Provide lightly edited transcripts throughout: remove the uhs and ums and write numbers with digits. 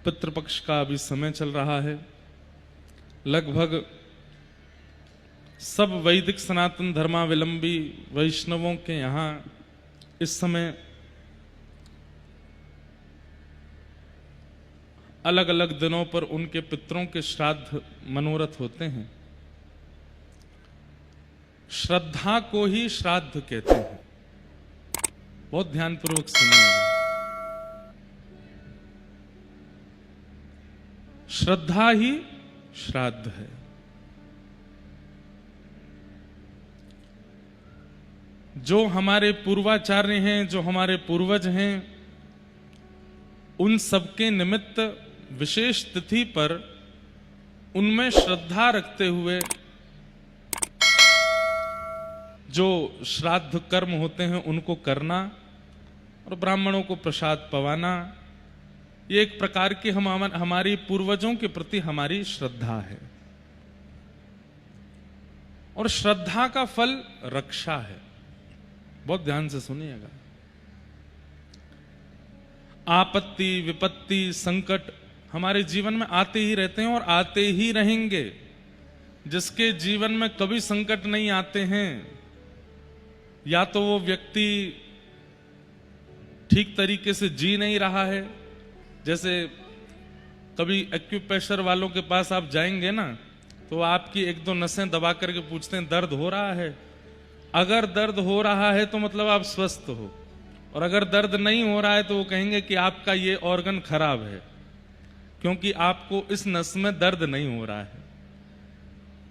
पितृपक्ष का अभी समय चल रहा है। लगभग सब वैदिक सनातन धर्मावलंबी वैष्णवों के यहाँ इस समय अलग अलग दिनों पर उनके पितरों के श्राद्ध मनोरथ होते हैं। श्रद्धा को ही श्राद्ध कहते हैं। बहुत ध्यानपूर्वक सुनिएगा। श्रद्धा ही श्राद्ध है। जो हमारे पूर्वाचार्य हैं, जो हमारे पूर्वज हैं, उन सबके निमित्त विशेष तिथि पर उनमें श्रद्धा रखते हुए जो श्राद्ध कर्म होते हैं उनको करना और ब्राह्मणों को प्रसाद पवाना, ये एक प्रकार की हमारी पूर्वजों के प्रति हमारी श्रद्धा है। और श्रद्धा का फल रक्षा है। बहुत ध्यान से सुनिएगा। आपत्ति, विपत्ति, संकट हमारे जीवन में आते ही रहते हैं और आते ही रहेंगे। जिसके जीवन में कभी संकट नहीं आते हैं, या तो वो व्यक्ति ठीक तरीके से जी नहीं रहा है। जैसे कभी एक्यूप्रेशर वालों के पास आप जाएंगे ना, तो आपकी एक दो नसें दबा करके पूछते हैं दर्द हो रहा है। अगर दर्द हो रहा है तो मतलब आप स्वस्थ हो, और अगर दर्द नहीं हो रहा है तो वो कहेंगे कि आपका ये ऑर्गन खराब है, क्योंकि आपको इस नस में दर्द नहीं हो रहा है।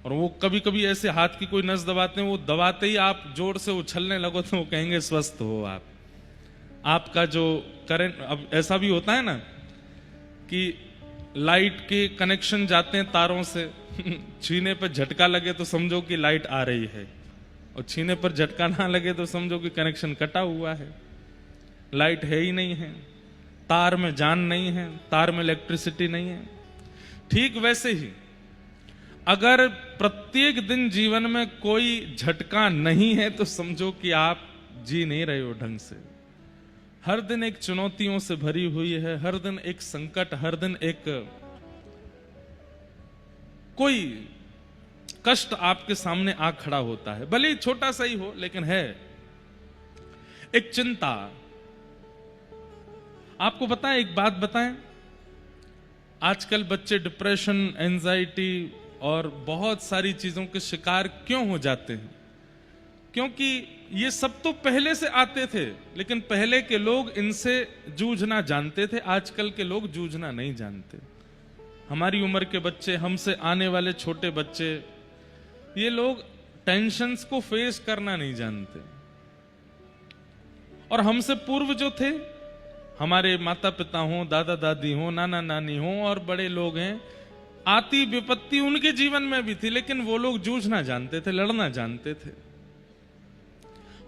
और वो कभी कभी ऐसे हाथ की कोई नस दबाते हैं, वो दबाते ही आप जोर से उछलने लगो तो वो कहेंगे स्वस्थ हो आप। आपका जो करंट, अब ऐसा भी होता है ना कि लाइट के कनेक्शन जाते हैं तारों से, छीने पर झटका लगे तो समझो कि लाइट आ रही है, और छीने पर झटका ना लगे तो समझो कि कनेक्शन कटा हुआ है, लाइट है ही नहीं है, तार में जान नहीं है, तार में इलेक्ट्रिसिटी नहीं है। ठीक वैसे ही अगर प्रत्येक दिन जीवन में कोई झटका नहीं है तो समझो कि आप जी नहीं रहे हो ढंग से। हर दिन एक चुनौतियों से भरी हुई है, हर दिन एक संकट, हर दिन एक कोई कष्ट आपके सामने आ खड़ा होता है, भले ही छोटा सा ही हो, लेकिन है एक चिंता। आपको पता है, एक बात बताएं, आजकल बच्चे डिप्रेशन, एंजाइटी और बहुत सारी चीजों के शिकार क्यों हो जाते हैं? क्योंकि ये सब तो पहले से आते थे, लेकिन पहले के लोग इनसे जूझना जानते थे, आजकल के लोग जूझना नहीं जानते। हमारी उम्र के बच्चे, हमसे आने वाले छोटे बच्चे, ये लोग टेंशन्स को फेस करना नहीं जानते। और हमसे पूर्व जो थे, हमारे माता पिता हो, दादा दादी हो, नाना नानी हो और बड़े लोग हैं, आती विपत्ति उनके जीवन में भी थी, लेकिन वो लोग जूझना जानते थे, लड़ना जानते थे।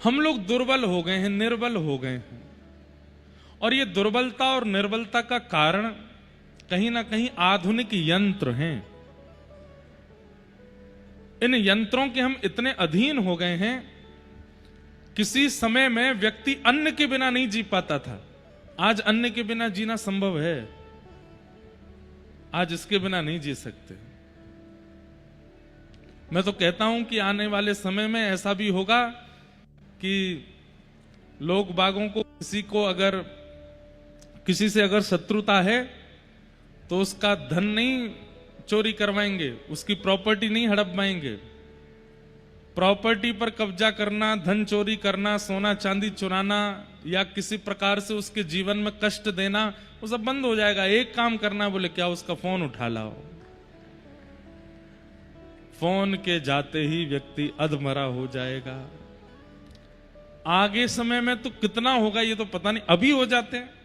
हम लोग दुर्बल हो गए हैं, निर्बल हो गए हैं। और ये दुर्बलता और निर्बलता का कारण कहीं ना कहीं आधुनिक यंत्र हैं। इन यंत्रों के हम इतने अधीन हो गए हैं। किसी समय में व्यक्ति अन्न के बिना नहीं जी पाता था, आज अन्न के बिना जीना संभव है। आज इसके बिना नहीं जी सकते। मैं तो कहता हूं कि आने वाले समय में ऐसा भी होगा कि लोग बागों को, किसी से अगर शत्रुता है तो उसका धन नहीं चोरी करवाएंगे, उसकी प्रॉपर्टी नहीं हड़पवाएंगे। प्रॉपर्टी पर कब्जा करना, धन चोरी करना, सोना चांदी चुराना या किसी प्रकार से उसके जीवन में कष्ट देना, वो सब बंद हो जाएगा। एक काम करना, बोले क्या, उसका फोन उठा लाओ। फोन के जाते ही व्यक्ति अधमरा हो जाएगा। आगे समय में तो कितना होगा ये तो पता नहीं, अभी हो जाते हैं।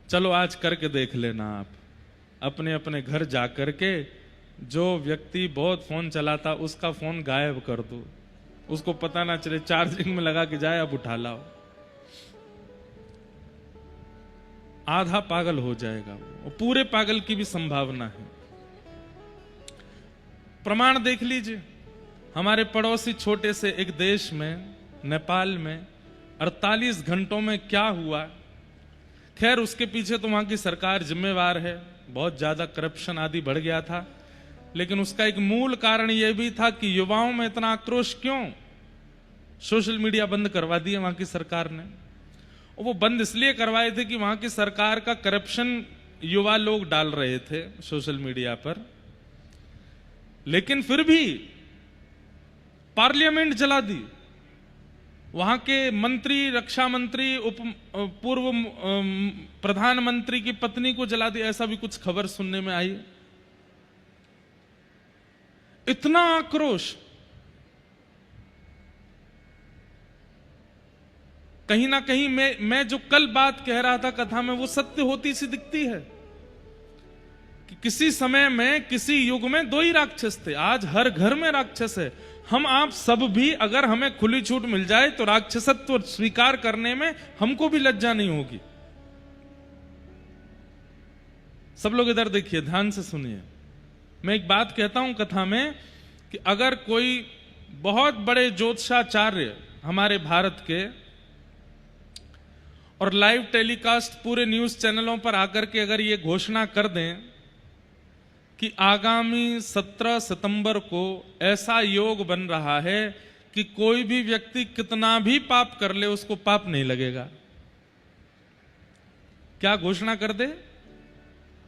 चलो आज करके देख लेना आप, अपने अपने घर जाकर के जो व्यक्ति बहुत फोन चलाता उसका फोन गायब कर दो, उसको पता ना चले, चार्जिंग में लगा के जाए, अब उठा लाओ। आधा पागल हो जाएगा वो, पूरे पागल की भी संभावना है। प्रमाण देख लीजिए, हमारे पड़ोसी छोटे से एक देश में, नेपाल में 48 घंटों में क्या हुआ खैर उसके पीछे तो वहां की सरकार जिम्मेवार है, बहुत ज्यादा करप्शन आदि बढ़ गया था, लेकिन उसका एक मूल कारण यह भी था कि युवाओं में इतना आक्रोश क्यों। सोशल मीडिया बंद करवा दिए वहां की सरकार ने, और वो बंद इसलिए करवाए थे कि वहां की सरकार का करप्शन युवा लोग डाल रहे थे सोशल मीडिया पर। लेकिन फिर भी पार्लियामेंट जला दी, वहां के मंत्री, रक्षा मंत्री, पूर्व प्रधानमंत्री की पत्नी को जला दिया, ऐसा भी कुछ खबर सुनने में आई। इतना आक्रोश, कहीं ना कहीं मैं जो कल बात कह रहा था कथा में, वो सत्य होती सी दिखती है कि किसी समय में, किसी युग में दो ही राक्षस थे, आज हर घर में राक्षस है। हम आप सब भी अगर हमें खुली छूट मिल जाए तो राक्षसत्व स्वीकार करने में हमको भी लज्जा नहीं होगी। सब लोग इधर देखिए, ध्यान से सुनिए। मैं एक बात कहता हूं कथा में कि अगर कोई बहुत बड़े ज्योतिषाचार्य हमारे भारत के और लाइव टेलीकास्ट पूरे न्यूज चैनलों पर आकर के अगर ये घोषणा कर दें कि आगामी 17 सितंबर को ऐसा योग बन रहा है कि कोई भी व्यक्ति कितना भी पाप कर ले उसको पाप नहीं लगेगा। क्या घोषणा कर दे?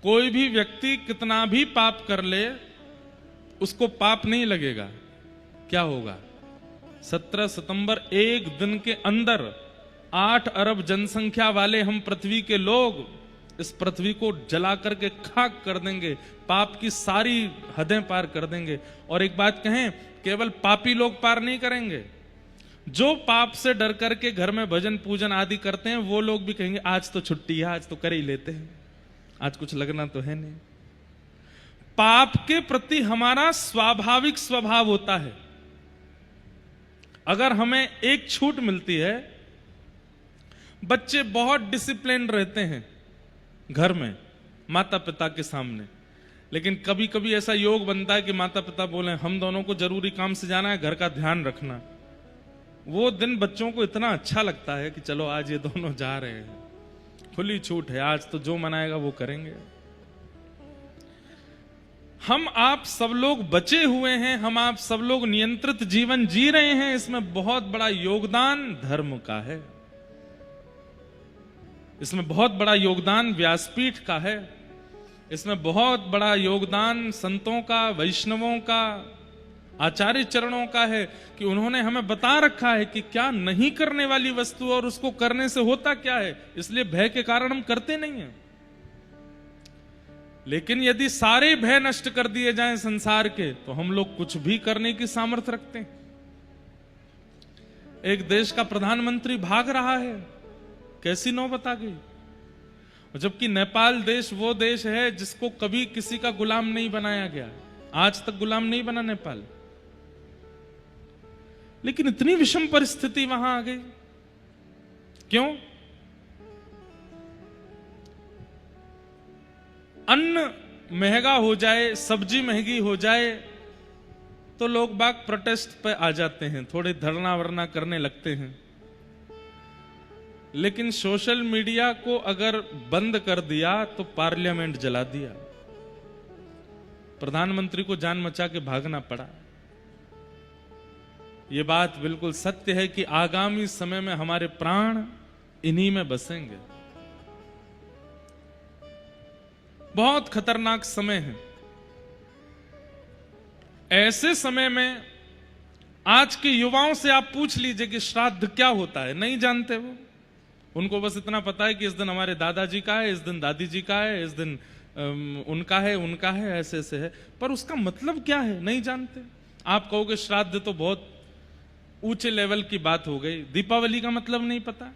कोई भी व्यक्ति कितना भी पाप कर ले उसको पाप नहीं लगेगा। क्या होगा? 17 सितंबर एक दिन के अंदर 8 अरब जनसंख्या वाले हम पृथ्वी के लोग इस पृथ्वी को जला करके खाक कर देंगे, पाप की सारी हदें पार कर देंगे। और एक बात कहें, केवल पापी लोग पार नहीं करेंगे, जो पाप से डर करके घर में भजन पूजन आदि करते हैं वो लोग भी कहेंगे आज तो छुट्टी है, आज तो कर ही लेते हैं, आज कुछ लगना तो है नहीं। पाप के प्रति हमारा स्वाभाविक स्वभाव होता है। अगर हमें एक छूट मिलती है, बच्चे बहुत डिसिप्लिन रहते हैं घर में माता पिता के सामने, लेकिन कभी कभी ऐसा योग बनता है कि माता पिता बोले हम दोनों को जरूरी काम से जाना है, घर का ध्यान रखना। वो दिन बच्चों को इतना अच्छा लगता है कि चलो आज ये दोनों जा रहे हैं, खुली छूट है, आज तो जो मनाएगा वो करेंगे। हम आप सब लोग बचे हुए हैं, हम आप सब लोग नियंत्रित जीवन जी रहे हैं। इसमें बहुत बड़ा योगदान धर्म का है, इसमें बहुत बड़ा योगदान व्यासपीठ का है, इसमें बहुत बड़ा योगदान संतों का, वैष्णवों का, आचार्य चरणों का है कि उन्होंने हमें बता रखा है कि क्या नहीं करने वाली वस्तु और उसको करने से होता क्या है। इसलिए भय के कारण हम करते नहीं हैं। लेकिन यदि सारे भय नष्ट कर दिए जाएं संसार के, तो हम लोग कुछ भी करने की सामर्थ्य रखते हैं। एक देश का प्रधानमंत्री भाग रहा है, कैसी नौबत आ गई। जबकि नेपाल देश वो देश है जिसको कभी किसी का गुलाम नहीं बनाया गया, आज तक गुलाम नहीं बना नेपाल, लेकिन इतनी विषम परिस्थिति वहां आ गई। क्यों? अन्न महंगा हो जाए, सब्जी महंगी हो जाए तो लोग बाग प्रोटेस्ट पे आ जाते हैं, थोड़े धरना वरना करने लगते हैं। लेकिन सोशल मीडिया को अगर बंद कर दिया तो पार्लियामेंट जला दिया, प्रधानमंत्री को जान मचा के भागना पड़ा। यह बात बिल्कुल सत्य है कि आगामी समय में हमारे प्राण इन्हीं में बसेंगे। बहुत खतरनाक समय है। ऐसे समय में आज के युवाओं से आप पूछ लीजिए कि श्राद्ध क्या होता है, नहीं जानते वो। उनको बस इतना पता है कि इस दिन हमारे दादाजी का है, इस दिन दादी जी का है, इस दिन उनका है, ऐसे ऐसे है, पर उसका मतलब क्या है नहीं जानते। आप कहोगे श्राद्ध तो बहुत ऊंचे लेवल की बात हो गई, दीपावली का मतलब नहीं पता,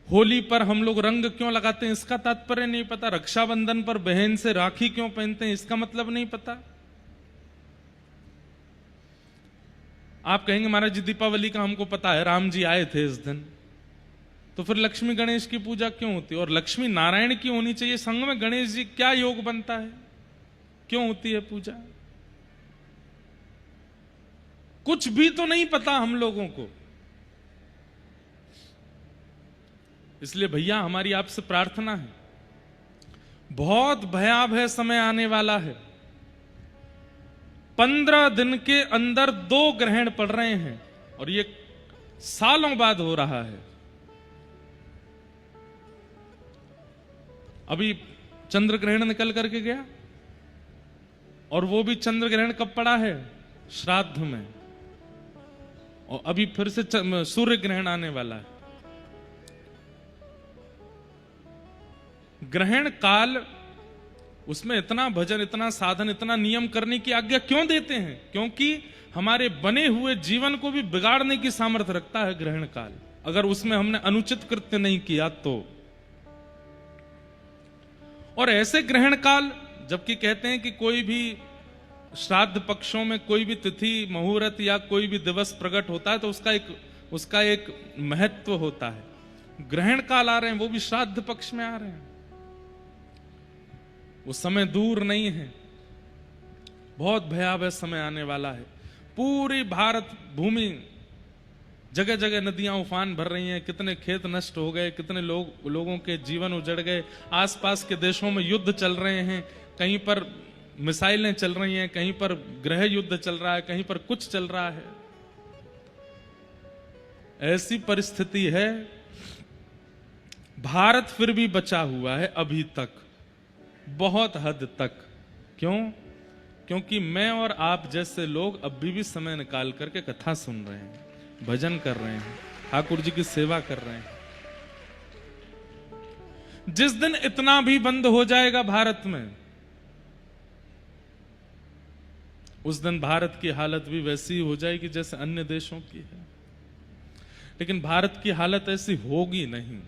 होली पर हम लोग रंग क्यों लगाते हैं इसका तात्पर्य नहीं पता, रक्षाबंधन पर बहन से राखी क्यों पहनते हैं इसका मतलब नहीं पता। आप कहेंगे महाराज जी दीपावली का हमको पता है, राम जी आए थे इस दिन, तो फिर लक्ष्मी गणेश की पूजा क्यों होती है और लक्ष्मी नारायण की होनी चाहिए, संग में गणेश जी क्या योग बनता है, क्यों होती है पूजा? कुछ भी तो नहीं पता हम लोगों को। इसलिए भैया हमारी आपसे प्रार्थना है, बहुत भयावह समय आने वाला है। 15 दिन के अंदर 2 ग्रहण पड़ रहे हैं और ये सालों बाद हो रहा है। अभी चंद्र ग्रहण निकल करके गया और वो भी चंद्र ग्रहण कब पड़ा है? श्राद्ध में। और अभी फिर से सूर्य ग्रहण आने वाला है। ग्रहण काल, उसमें इतना भजन, इतना साधन, इतना नियम करने की आज्ञा क्यों देते हैं? क्योंकि हमारे बने हुए जीवन को भी बिगाड़ने की सामर्थ्य रखता है ग्रहण काल, अगर उसमें हमने अनुचित कृत्य नहीं किया तो। और ऐसे ग्रहण काल, जबकि कहते हैं कि कोई भी श्राद्ध पक्षों में कोई भी तिथि, मुहूर्त या कोई भी दिवस प्रकट होता है तो उसका एक महत्व होता है। ग्रहण काल आ रहे हैं, वो भी श्राद्ध पक्ष में आ रहे हैं। वो समय दूर नहीं है, बहुत भयावह समय आने वाला है। पूरी भारत भूमि, जगह जगह नदियां उफान भर रही हैं, कितने खेत नष्ट हो गए, कितने लोगों के जीवन उजड़ गए। आसपास के देशों में युद्ध चल रहे हैं, कहीं पर मिसाइलें चल रही हैं, कहीं पर गृह युद्ध चल रहा है, कहीं पर कुछ चल रहा है। ऐसी परिस्थिति है, भारत फिर भी बचा हुआ है अभी तक, बहुत हद तक। क्यों? क्योंकि मैं और आप जैसे लोग अभी भी समय निकाल करके कथा सुन रहे हैं, भजन कर रहे हैं, ठाकुर जी की सेवा कर रहे हैं। जिस दिन इतना भी बंद हो जाएगा भारत में, उस दिन भारत की हालत भी वैसी हो जाएगी जैसे अन्य देशों की है। लेकिन भारत की हालत ऐसी होगी नहीं,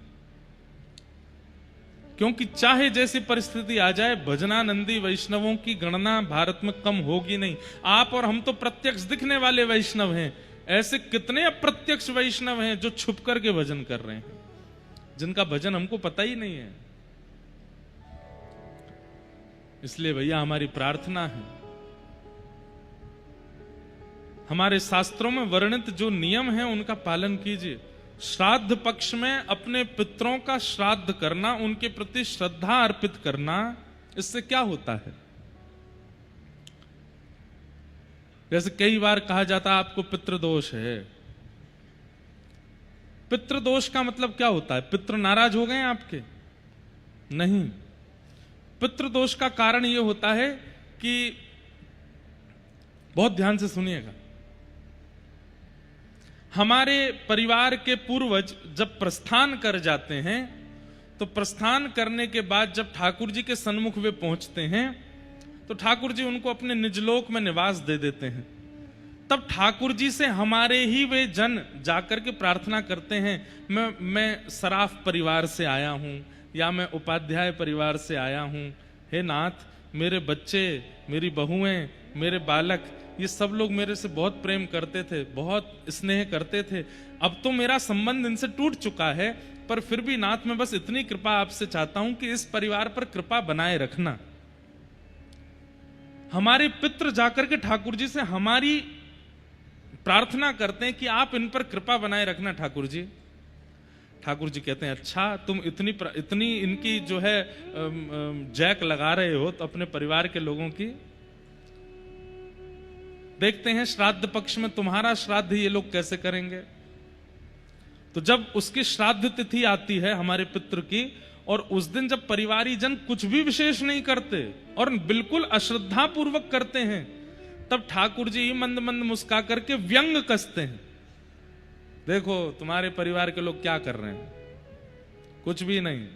क्योंकि चाहे जैसी परिस्थिति आ जाए, भजनानंदी वैष्णवों की गणना भारत में कम होगी नहीं। आप और हम तो प्रत्यक्ष दिखने वाले वैष्णव हैं, ऐसे कितने अप्रत्यक्ष वैष्णव हैं जो छुप करके भजन कर रहे हैं, जिनका भजन हमको पता ही नहीं है। इसलिए भैया हमारी प्रार्थना है, हमारे शास्त्रों में वर्णित जो नियम है उनका पालन कीजिए। श्राद्ध पक्ष में अपने पितरों का श्राद्ध करना, उनके प्रति श्रद्धा अर्पित करना, इससे क्या होता है? जैसे कई बार कहा जाता है आपको पितृदोष है। पितृदोष का मतलब क्या होता है? पितृ नाराज हो गए हैं आपके? नहीं। पितृदोष का कारण यह होता है कि, बहुत ध्यान से सुनिएगा, हमारे परिवार के पूर्वज जब प्रस्थान कर जाते हैं तो प्रस्थान करने के बाद जब ठाकुर जी के सन्मुख वे पहुंचते हैं तो ठाकुर जी उनको अपने निजलोक में निवास दे देते हैं। तब ठाकुर जी से हमारे ही वे जन जाकर के प्रार्थना करते हैं, मैं सराफ परिवार से आया हूं या मैं उपाध्याय परिवार से आया हूं, हे नाथ मेरे बच्चे, मेरी बहुएं, मेरे बालक, ये सब लोग मेरे से बहुत प्रेम करते थे, बहुत स्नेह करते थे। अब तो मेरा संबंध इनसे टूट चुका है, पर फिर भी नाथ मैं बस इतनी कृपा आपसे चाहता हूं कि इस परिवार पर कृपा बनाए रखना। हमारे पितृ जाकर के ठाकुर जी से हमारी प्रार्थना करते हैं कि आप इन पर कृपा बनाए रखना ठाकुर जी। ठाकुर जी कहते हैं अच्छा, तुम इतनी इनकी जो है जैक लगा रहे हो तो अपने परिवार के लोगों की, देखते हैं श्राद्ध पक्ष में तुम्हारा श्राद्ध ये लोग कैसे करेंगे। तो जब उसकी श्राद्ध तिथि आती है हमारे पितृ की, और उस दिन जब परिवारी जन कुछ भी विशेष नहीं करते और बिल्कुल अश्रद्धा पूर्वक करते हैं, तब ठाकुर जी मंद मंद मुस्का करके व्यंग कसते हैं, देखो तुम्हारे परिवार के लोग क्या कर रहे हैं, कुछ भी नहीं,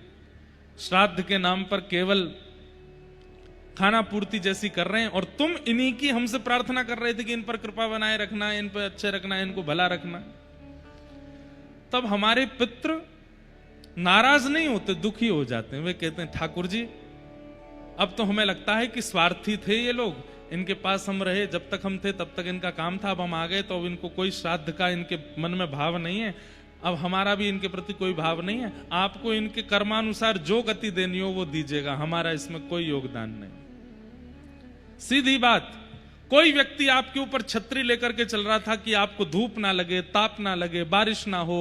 श्राद्ध के नाम पर केवल खाना पूर्ति जैसी कर रहे हैं, और तुम इन्हीं की हमसे प्रार्थना कर रहे थे कि इन पर कृपा बनाए रखना, इन पर अच्छे रखना, इनको भला रखना। तब हमारे पितृ नाराज नहीं होते, दुखी हो जाते हैं। वे कहते हैं ठाकुर जी अब तो हमें लगता है कि स्वार्थी थे ये लोग, इनके पास हम रहे, जब तक हम थे तब तक इनका काम था, अब हम आ गए तो अब इनको कोई श्राद्ध का इनके मन में भाव नहीं है, अब हमारा भी इनके प्रति कोई भाव नहीं है, आपको इनके कर्मानुसार जो गति देनी हो वो दीजिएगा, हमारा इसमें कोई योगदान नहीं। सीधी बात। कोई व्यक्ति आपके ऊपर छतरी लेकर के चल रहा था कि आपको धूप ना लगे, ताप ना लगे, बारिश ना हो,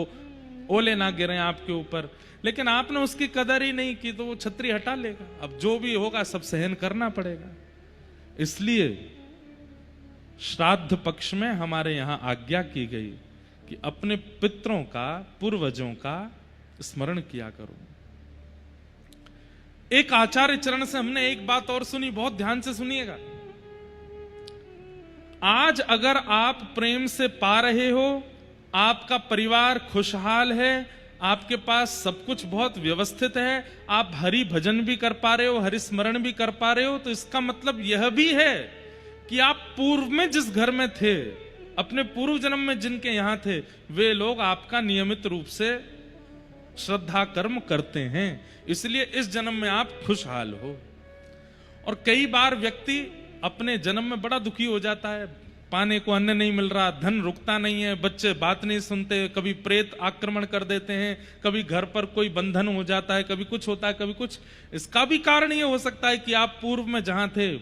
ओले ना गिरे आपके ऊपर, लेकिन आपने उसकी कदर ही नहीं की तो वो छतरी हटा लेगा। अब जो भी होगा सब सहन करना पड़ेगा। इसलिए श्राद्ध पक्ष में हमारे यहां आज्ञा की गई कि अपने पितरों का, पूर्वजों का स्मरण किया करो। एक आचार्य चरण से हमने एक बात और सुनी, बहुत ध्यान से सुनिएगा। आज अगर आप प्रेम से पा रहे हो, आपका परिवार खुशहाल है, आपके पास सब कुछ बहुत व्यवस्थित है, आप हरि भजन भी कर पा रहे हो, हरि स्मरण भी कर पा रहे हो, तो इसका मतलब यह भी है कि आप पूर्व में जिस घर में थे, अपने पूर्व जन्म में जिनके यहां थे, वे लोग आपका नियमित रूप से श्रद्धा कर्म करते हैं, इसलिए इस जन्म में आप खुशहाल हो। और कई बार व्यक्ति अपने जन्म में बड़ा दुखी हो जाता है, पाने को अन्न नहीं मिल रहा, धन रुकता नहीं है, बच्चे बात नहीं सुनते, कभी प्रेत आक्रमण कर देते हैं, कभी घर पर कोई बंधन हो जाता है, कभी कुछ होता है, कभी कुछ। इसका भी कारण ये हो सकता है कि आप पूर्व में जहां थे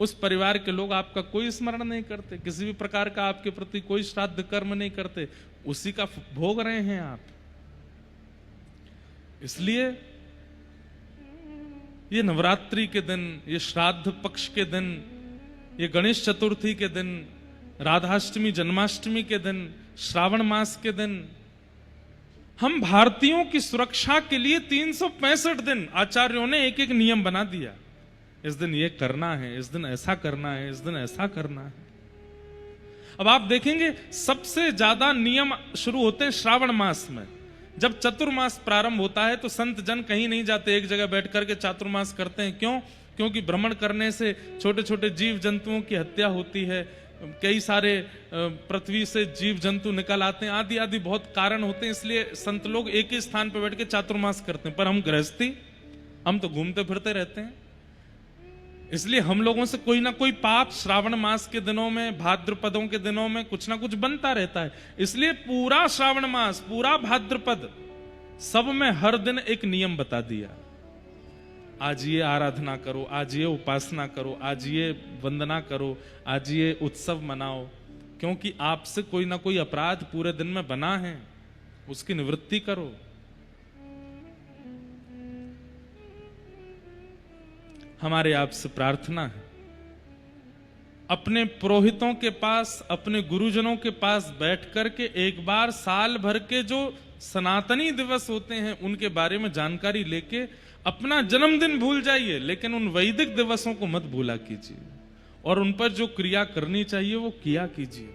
उस परिवार के लोग आपका कोई स्मरण नहीं करते, किसी भी प्रकार का आपके प्रति कोई श्राद्ध कर्म नहीं करते, उसी का भोग रहे हैं आप। इसलिए ये नवरात्रि के दिन, ये श्राद्ध पक्ष के दिन, ये गणेश चतुर्थी के दिन, राधाष्टमी, जन्माष्टमी के दिन, श्रावण मास के दिन, हम भारतीयों की सुरक्षा के लिए 365 दिन आचार्यों ने एक एक नियम बना दिया। इस दिन ये करना है, इस दिन ऐसा करना है, इस दिन ऐसा करना है। अब आप देखेंगे सबसे ज्यादा नियम शुरू होते हैं श्रावण मास में। जब चतुर्मास प्रारंभ होता है तो संत जन कहीं नहीं जाते, एक जगह बैठ करके चातुर्मास करते हैं। क्यों? क्योंकि भ्रमण करने से छोटे छोटे जीव जंतुओं की हत्या होती है, कई सारे पृथ्वी से जीव जंतु निकल आते हैं, आदि आदि बहुत कारण होते हैं। इसलिए संत लोग एक ही स्थान पर बैठ के चातुर्मास करते हैं। पर हम गृहस्थी, हम तो घूमते फिरते रहते हैं, इसलिए हम लोगों से कोई ना कोई पाप श्रावण मास के दिनों में, भाद्रपदों के दिनों में कुछ ना कुछ बनता रहता है। इसलिए पूरा श्रावण मास, पूरा भाद्रपद, सब में हर दिन एक नियम बता दिया। आज ये आराधना करो, आज ये उपासना करो, आज ये वंदना करो, आज ये उत्सव मनाओ, क्योंकि आपसे कोई ना कोई अपराध पूरे दिन में बना है, उसकी निवृत्ति करो। हमारे आपसे प्रार्थना है, अपने पुरोहितों के पास, अपने गुरुजनों के पास बैठ करके एक बार साल भर के जो सनातनी दिवस होते हैं उनके बारे में जानकारी लेके अपना जन्मदिन भूल जाइए, लेकिन उन वैदिक दिवसों को मत भूला कीजिए, और उन पर जो क्रिया करनी चाहिए वो किया कीजिए।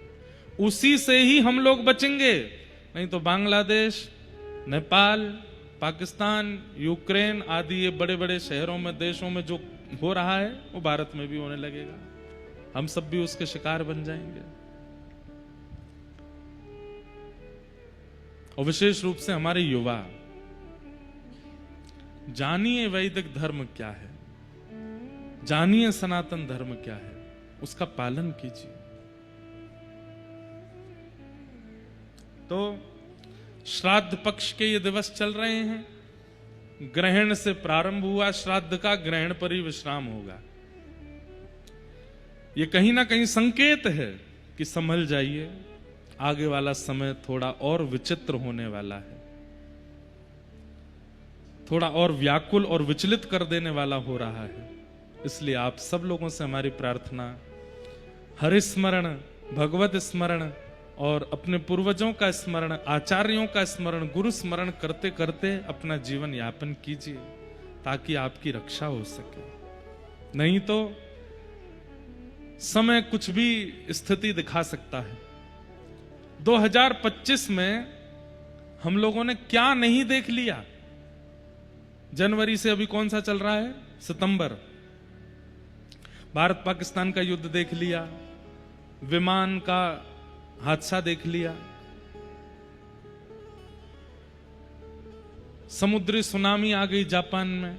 उसी से ही हम लोग बचेंगे, नहीं तो बांग्लादेश, नेपाल, पाकिस्तान, यूक्रेन आदि ये बड़े बड़े शहरों में, देशों में जो हो रहा है वो भारत में भी होने लगेगा, हम सब भी उसके शिकार बन जाएंगे। और विशेष रूप से हमारे युवा, जानिए वैदिक धर्म क्या है, जानिए सनातन धर्म क्या है, उसका पालन कीजिए। तो श्राद्ध पक्ष के ये दिवस चल रहे हैं, ग्रहण से प्रारंभ हुआ श्राद्ध का, ग्रहण पर ही विश्राम होगा। ये कहीं ना कहीं संकेत है कि संभल जाइए, आगे वाला समय थोड़ा और विचित्र होने वाला है, थोड़ा और व्याकुल और विचलित कर देने वाला हो रहा है। इसलिए आप सब लोगों से हमारी प्रार्थना, हरि स्मरण, भगवत स्मरण और अपने पूर्वजों का स्मरण, आचार्यों का स्मरण, गुरु स्मरण करते करते अपना जीवन यापन कीजिए, ताकि आपकी रक्षा हो सके। नहीं तो समय कुछ भी स्थिति दिखा सकता है। 2025 में हम लोगों ने क्या नहीं देख लिया। जनवरी से अभी कौन सा चल रहा है, सितंबर, भारत पाकिस्तान का युद्ध देख लिया, विमान का हादसा देख लिया, समुद्री सुनामी आ गई जापान में,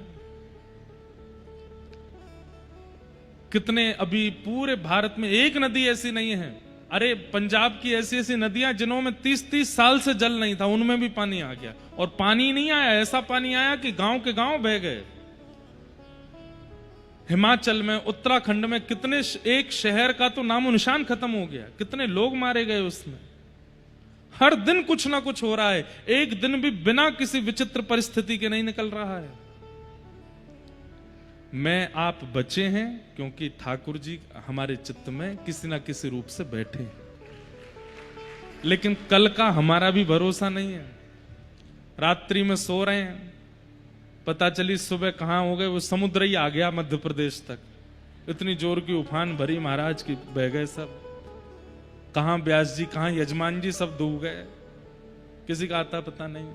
कितने अभी पूरे भारत में एक नदी ऐसी नहीं है, अरे पंजाब की ऐसी ऐसी नदियां जिनों में 30-30 साल से जल नहीं था, उनमें भी पानी आ गया। और पानी नहीं आया, ऐसा पानी आया कि गांव के गांव बह गए। हिमाचल में, उत्तराखंड में कितने, एक शहर का तो नामो निशान खत्म हो गया, कितने लोग मारे गए उसमें। हर दिन कुछ ना कुछ हो रहा है, एक दिन भी बिना किसी विचित्र परिस्थिति के नहीं निकल रहा है। मैं आप बचे हैं क्योंकि ठाकुर जी हमारे चित्त में किसी ना किसी रूप से बैठे हैं, लेकिन कल का हमारा भी भरोसा नहीं है। रात्रि में सो रहे हैं, पता चली सुबह कहां हो गए, वो समुद्र ही आ गया मध्य प्रदेश तक। इतनी जोर की उफान भरी महाराज की, बह गए सब। कहां व्यास जी, कहां यजमान जी, सब डूब गए, किसी का आता पता नहीं।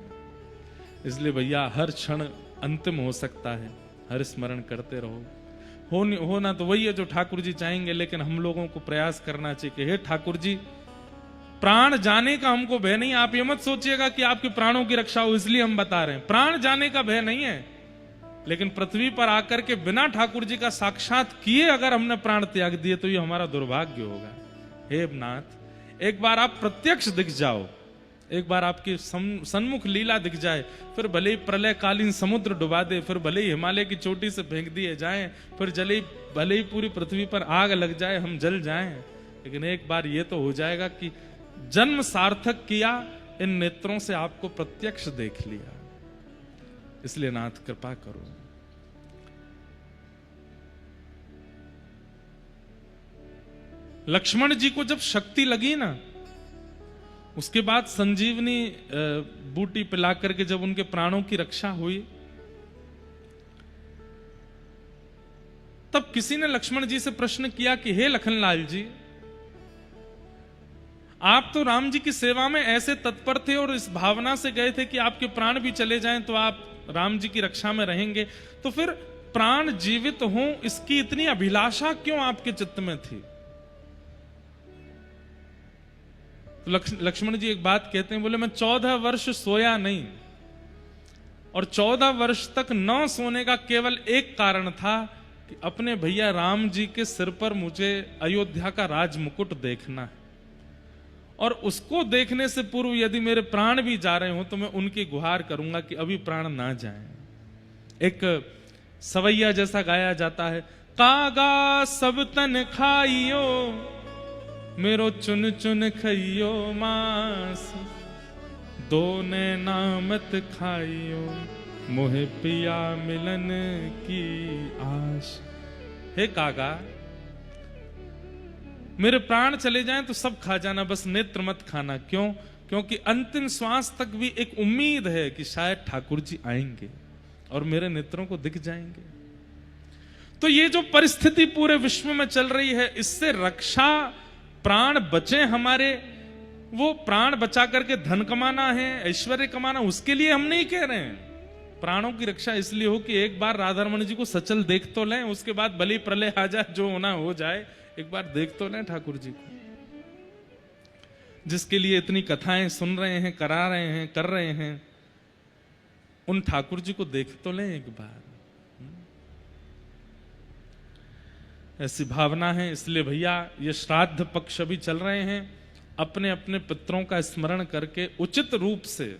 इसलिए भैया हर क्षण अंतिम हो सकता है, हर स्मरण करते रहो। होना तो वही है जो ठाकुर जी चाहेंगे, लेकिन हम लोगों को प्रयास करना चाहिए कि हे ठाकुर जी, प्राण जाने का हमको भय नहीं। आप ये मत सोचिएगा कि आपके प्राणों की रक्षा हो इसलिए हम बता रहे हैं, प्राण जाने का भय नहीं है। लेकिन पृथ्वी पर आकर के बिना ठाकुर जी का साक्षात किए अगर हमने प्राण त्याग दिए तो ये हमारा दुर्भाग्य होगा। हे नाथ, एक बार आप प्रत्यक्ष दिख जाओ, एक बार आपकी सन्मुख लीला दिख जाए, फिर भले ही प्रलय कालीन समुद्र डुबा दे, फिर भले ही हिमालय की चोटी से फेंक दिए जाएं, फिर भले ही पूरी पृथ्वी पर आग लग जाए, हम जल जाएं, लेकिन एक बार ये तो हो जाएगा कि जन्म सार्थक किया, इन नेत्रों से आपको प्रत्यक्ष देख लिया। इसलिए नाथ कृपा करो। लक्ष्मण जी को जब शक्ति लगी ना, उसके बाद संजीवनी बूटी पिला करके जब उनके प्राणों की रक्षा हुई, तब किसी ने लक्ष्मण जी से प्रश्न किया कि हे लखनलाल जी, आप तो राम जी की सेवा में ऐसे तत्पर थे और इस भावना से गए थे कि आपके प्राण भी चले जाएं तो आप राम जी की रक्षा में रहेंगे, तो फिर प्राण जीवित हों इसकी इतनी अभिलाषा क्यों आपके चित्त में थी? तो लक्ष्मण जी एक बात कहते हैं, बोले मैं 14 वर्ष सोया नहीं, और 14 वर्ष तक न सोने का केवल एक कारण था कि अपने भैया राम जी के सिर पर मुझे अयोध्या का राज मुकुट देखना है, और उसको देखने से पूर्व यदि मेरे प्राण भी जा रहे हो तो मैं उनकी गुहार करूंगा कि अभी प्राण ना जाएं। एक सवैया जैसा गाया जाता है, कागा सब तन खाइयो, मेरो चुन चुन खइयो मांस, दोने नामत खाइयो, मोहे पिया मिलन की आश। हे कागा, मेरे प्राण चले जाएं तो सब खा जाना, बस नेत्र मत खाना। क्यों? क्योंकि अंतिम श्वास तक भी एक उम्मीद है कि शायद ठाकुर जी आएंगे और मेरे नेत्रों को दिख जाएंगे। तो ये जो परिस्थिति पूरे विश्व में चल रही है, इससे रक्षा, प्राण बचे हमारे, वो प्राण बचा करके धन कमाना है, ऐश्वर्य कमाना, उसके लिए हम नहीं कह रहे हैं। प्राणों की रक्षा इसलिए हो कि एक बार राधारमण जी को सचल देख तो लें, उसके बाद भले प्रलय आ जाए, जो होना हो जाए, एक बार देख तो लें ठाकुर जी को, जिसके लिए इतनी कथाएं सुन रहे हैं, करा रहे हैं, कर रहे हैं, उन ठाकुर जी को देख तो लें एक बार। ऐसी भावना है। इसलिए भैया ये श्राद्ध पक्ष अभी चल रहे हैं, अपने अपने पितरों का स्मरण करके उचित रूप से,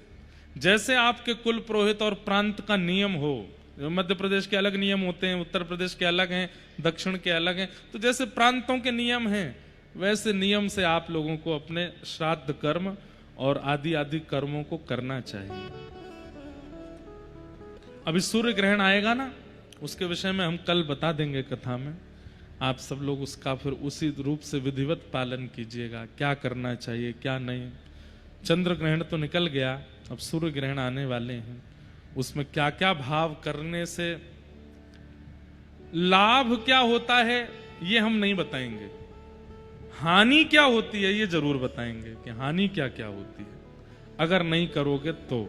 जैसे आपके कुल पुरोहित और प्रांत का नियम हो, मध्य प्रदेश के अलग नियम होते हैं, उत्तर प्रदेश के अलग हैं, दक्षिण के अलग हैं, तो जैसे प्रांतों के नियम हैं वैसे नियम से आप लोगों को अपने श्राद्ध कर्म और आदि आदि कर्मों को करना चाहिए। अभी सूर्य ग्रहण आएगा ना, उसके विषय में हम कल बता देंगे कथा में। आप सब लोग उसका फिर उसी रूप से विधिवत पालन कीजिएगा, क्या करना चाहिए क्या नहीं। चंद्र ग्रहण तो निकल गया, अब सूर्य ग्रहण आने वाले हैं, उसमें क्या क्या भाव करने से लाभ क्या होता है ये हम नहीं बताएंगे, हानि क्या होती है ये जरूर बताएंगे कि हानि क्या क्या होती है अगर नहीं करोगे तो।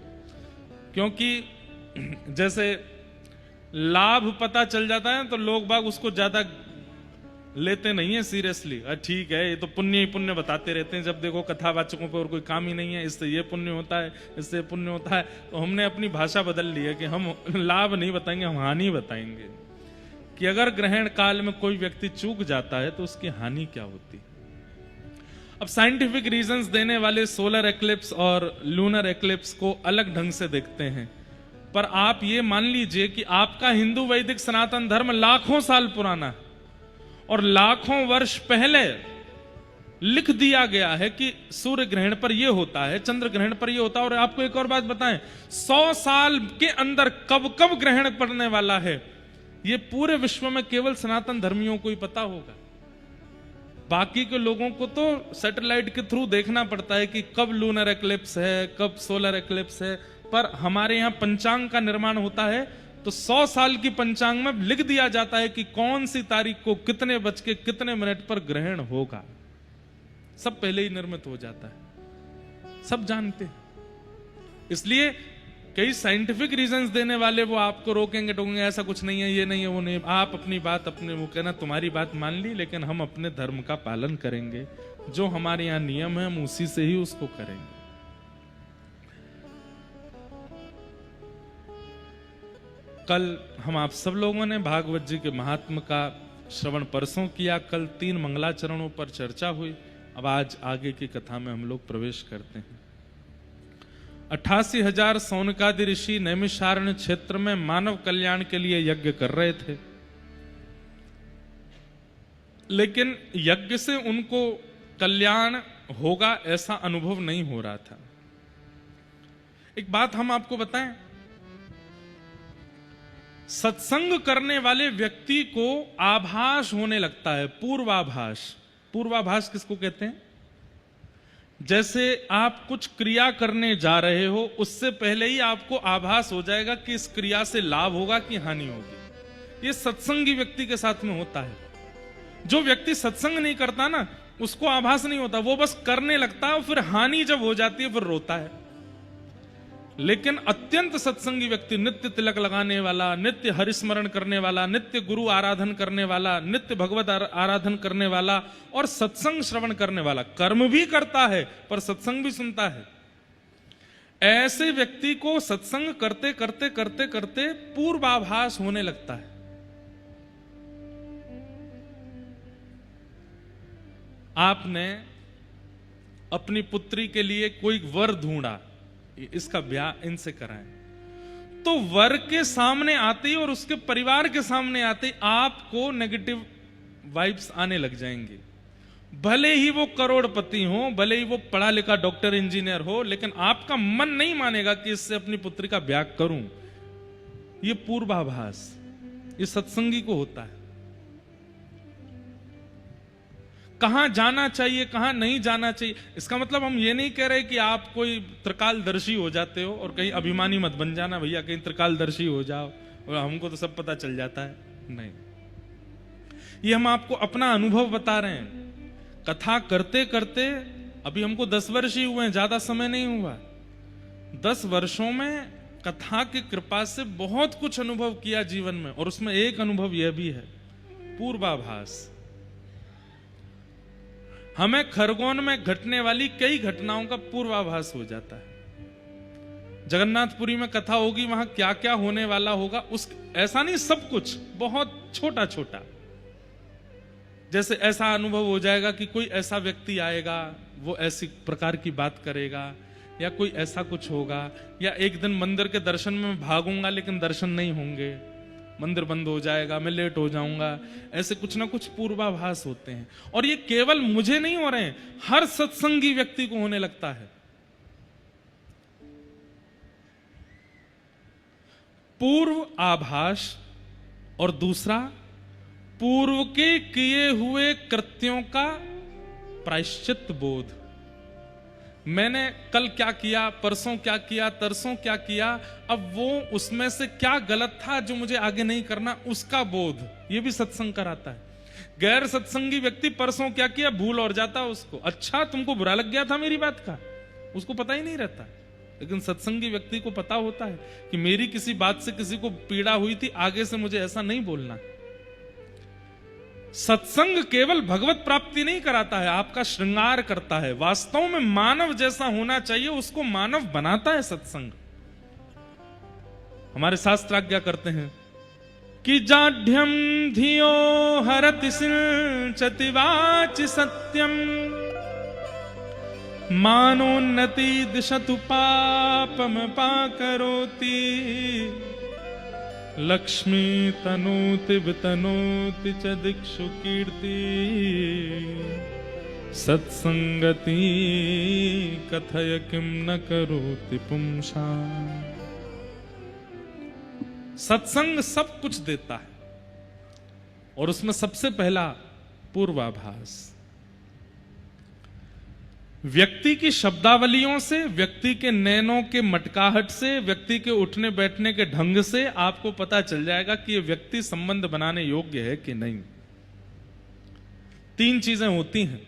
क्योंकि जैसे लाभ पता चल जाता है तो लोग बाग उसको ज्यादा लेते नहीं है सीरियसली, ठीक है ये तो पुण्य ही पुण्य बताते रहते हैं, जब देखो कथावाचकों पर और कोई काम ही नहीं है, इससे ये पुण्य होता है, इससे पुण्य होता है। तो हमने अपनी भाषा बदल ली है कि हम लाभ नहीं बताएंगे, हम हानि बताएंगे कि अगर ग्रहण काल में कोई व्यक्ति चूक जाता है तो उसकी हानि क्या होती है। अब साइंटिफिक रीजंस देने वाले सोलर एक्लिप्स और लूनर एक्लिप्स को अलग ढंग से देखते हैं, पर आप ये मान लीजिए कि आपका हिंदू वैदिक सनातन धर्म लाखों साल पुराना है और लाखों वर्ष पहले लिख दिया गया है कि सूर्य ग्रहण पर यह होता है, चंद्र ग्रहण पर यह होता है। और आपको एक और बात बताएं, 100 साल के अंदर कब कब ग्रहण पड़ने वाला है, यह पूरे विश्व में केवल सनातन धर्मियों को ही पता होगा। बाकी के लोगों को तो सैटेलाइट के थ्रू देखना पड़ता है कि कब लूनर एक्लिप्स है, कब सोलर एक्लिप्स है। पर हमारे यहां पंचांग का निर्माण होता है तो 100 साल की पंचांग में लिख दिया जाता है कि कौन सी तारीख को कितने बज के कितने मिनट पर ग्रहण होगा। सब पहले ही निर्मित हो जाता है, सब जानते हैं। इसलिए कई साइंटिफिक रीजंस देने वाले वो आपको रोकेंगे टोकेंगे, ऐसा कुछ नहीं है, ये नहीं है, वो नहीं। आप अपनी बात अपने, वो कहना तुम्हारी बात मान ली, लेकिन हम अपने धर्म का पालन करेंगे। जो हमारे यहां नियम है हम उसी से ही उसको करेंगे। कल हम आप सब लोगों ने भागवत जी के महात्म का श्रवण परसों किया। कल 3 मंगलाचरणों पर चर्चा हुई। अब आज आगे की कथा में हम लोग प्रवेश करते हैं। 88,000 सौनकादि ऋषि नैमिषारण्य क्षेत्र में मानव कल्याण के लिए यज्ञ कर रहे थे, लेकिन यज्ञ से उनको कल्याण होगा ऐसा अनुभव नहीं हो रहा था। एक बात हम आपको बताएं, सत्संग करने वाले व्यक्ति को आभास होने लगता है, पूर्वाभास। पूर्वाभास किसको कहते हैं? जैसे आप कुछ क्रिया करने जा रहे हो, उससे पहले ही आपको आभास हो जाएगा कि इस क्रिया से लाभ होगा कि हानि होगी। ये सत्संगी व्यक्ति के साथ में होता है। जो व्यक्ति सत्संग नहीं करता ना, उसको आभास नहीं होता, वो बस करने लगता है और फिर हानि जब हो जाती है फिर रोता है। लेकिन अत्यंत सत्संगी व्यक्ति, नित्य तिलक लगाने वाला, नित्य हरिस्मरण करने वाला, नित्य गुरु आराधन करने वाला, नित्य भगवत आराधन करने वाला और सत्संग श्रवण करने वाला, कर्म भी करता है पर सत्संग भी सुनता है, ऐसे व्यक्ति को सत्संग करते करते करते करते पूर्वाभास होने लगता है। आपने अपनी पुत्री के लिए कोई वर ढूंढा, इसका ब्याह इनसे कराएं, तो वर के सामने आते ही और उसके परिवार के सामने आते ही आपको नेगेटिव वाइब्स आने लग जाएंगे। भले ही वो करोड़पति हो, भले ही वो पढ़ा लिखा डॉक्टर इंजीनियर हो, लेकिन आपका मन नहीं मानेगा कि इससे अपनी पुत्री का ब्याह करूं। ये पूर्वाभास, ये सत्संगी को होता है। कहां जाना चाहिए, कहां नहीं जाना चाहिए, इसका मतलब हम ये नहीं कह रहे कि आप कोई त्रिकालदर्शी हो जाते हो और कहीं अभिमानी मत बन जाना भैया, कहीं त्रिकालदर्शी हो जाओ और हमको तो सब पता चल जाता है। नहीं, ये हम आपको अपना अनुभव बता रहे हैं। कथा करते करते अभी हमको 10 वर्ष ही हुए हैं, ज्यादा समय नहीं हुआ। 10 वर्षों में कथा की कृपा से बहुत कुछ अनुभव किया जीवन में, और उसमें एक अनुभव यह भी है, पूर्वाभास। हमें खरगोन में घटने वाली कई घटनाओं का पूर्वाभास हो जाता है। जगन्नाथपुरी में कथा होगी, वहां क्या क्या होने वाला होगा, उस ऐसा नहीं, सब कुछ बहुत छोटा छोटा। जैसे ऐसा अनुभव हो जाएगा कि कोई ऐसा व्यक्ति आएगा, वो ऐसी प्रकार की बात करेगा, या कोई ऐसा कुछ होगा, या एक दिन मंदिर के दर्शन में भागूंगा लेकिन दर्शन नहीं होंगे, मंदिर बंद हो जाएगा, मैं लेट हो जाऊंगा। ऐसे कुछ ना कुछ पूर्वाभास होते हैं, और ये केवल मुझे नहीं हो रहे हैं, हर सत्संगी व्यक्ति को होने लगता है। पूर्व आभास और दूसरा पूर्व के किए हुए कृत्यों का प्रायश्चित बोध। मैंने कल क्या किया, परसों क्या किया, तरसों क्या किया, अब वो उसमें से क्या गलत था जो मुझे आगे नहीं करना, उसका बोध, ये भी सत्संग कराता है। गैर सत्संगी व्यक्ति परसों क्या किया भूल और जाता उसको, अच्छा तुमको बुरा लग गया था मेरी बात का, उसको पता ही नहीं रहता। लेकिन सत्संगी व्यक्ति को पता होता है कि मेरी किसी बात से किसी को पीड़ा हुई थी, आगे से मुझे ऐसा नहीं बोलना। सत्संग केवल भगवत प्राप्ति नहीं कराता है, आपका श्रृंगार करता है। वास्तव में मानव जैसा होना चाहिए उसको मानव बनाता है सत्संग। हमारे शास्त्र आज्ञा करते हैं कि जाढ्यम धियो हरति सिंचति वाचि सत्यम, मानोन्नति दिशतु पापम पाकरोति, लक्ष्मी तनोति वितनोति च दिक्षु कीर्ति, सत्संगति कथय किम न करोति पुंसा। सत्संग सब कुछ देता है और उसमें सबसे पहला पूर्वाभास। व्यक्ति की शब्दावलियों से, व्यक्ति के नैनों के मटकाहट से, व्यक्ति के उठने बैठने के ढंग से आपको पता चल जाएगा कि यह व्यक्ति संबंध बनाने योग्य है कि नहीं। तीन चीजें होती हैं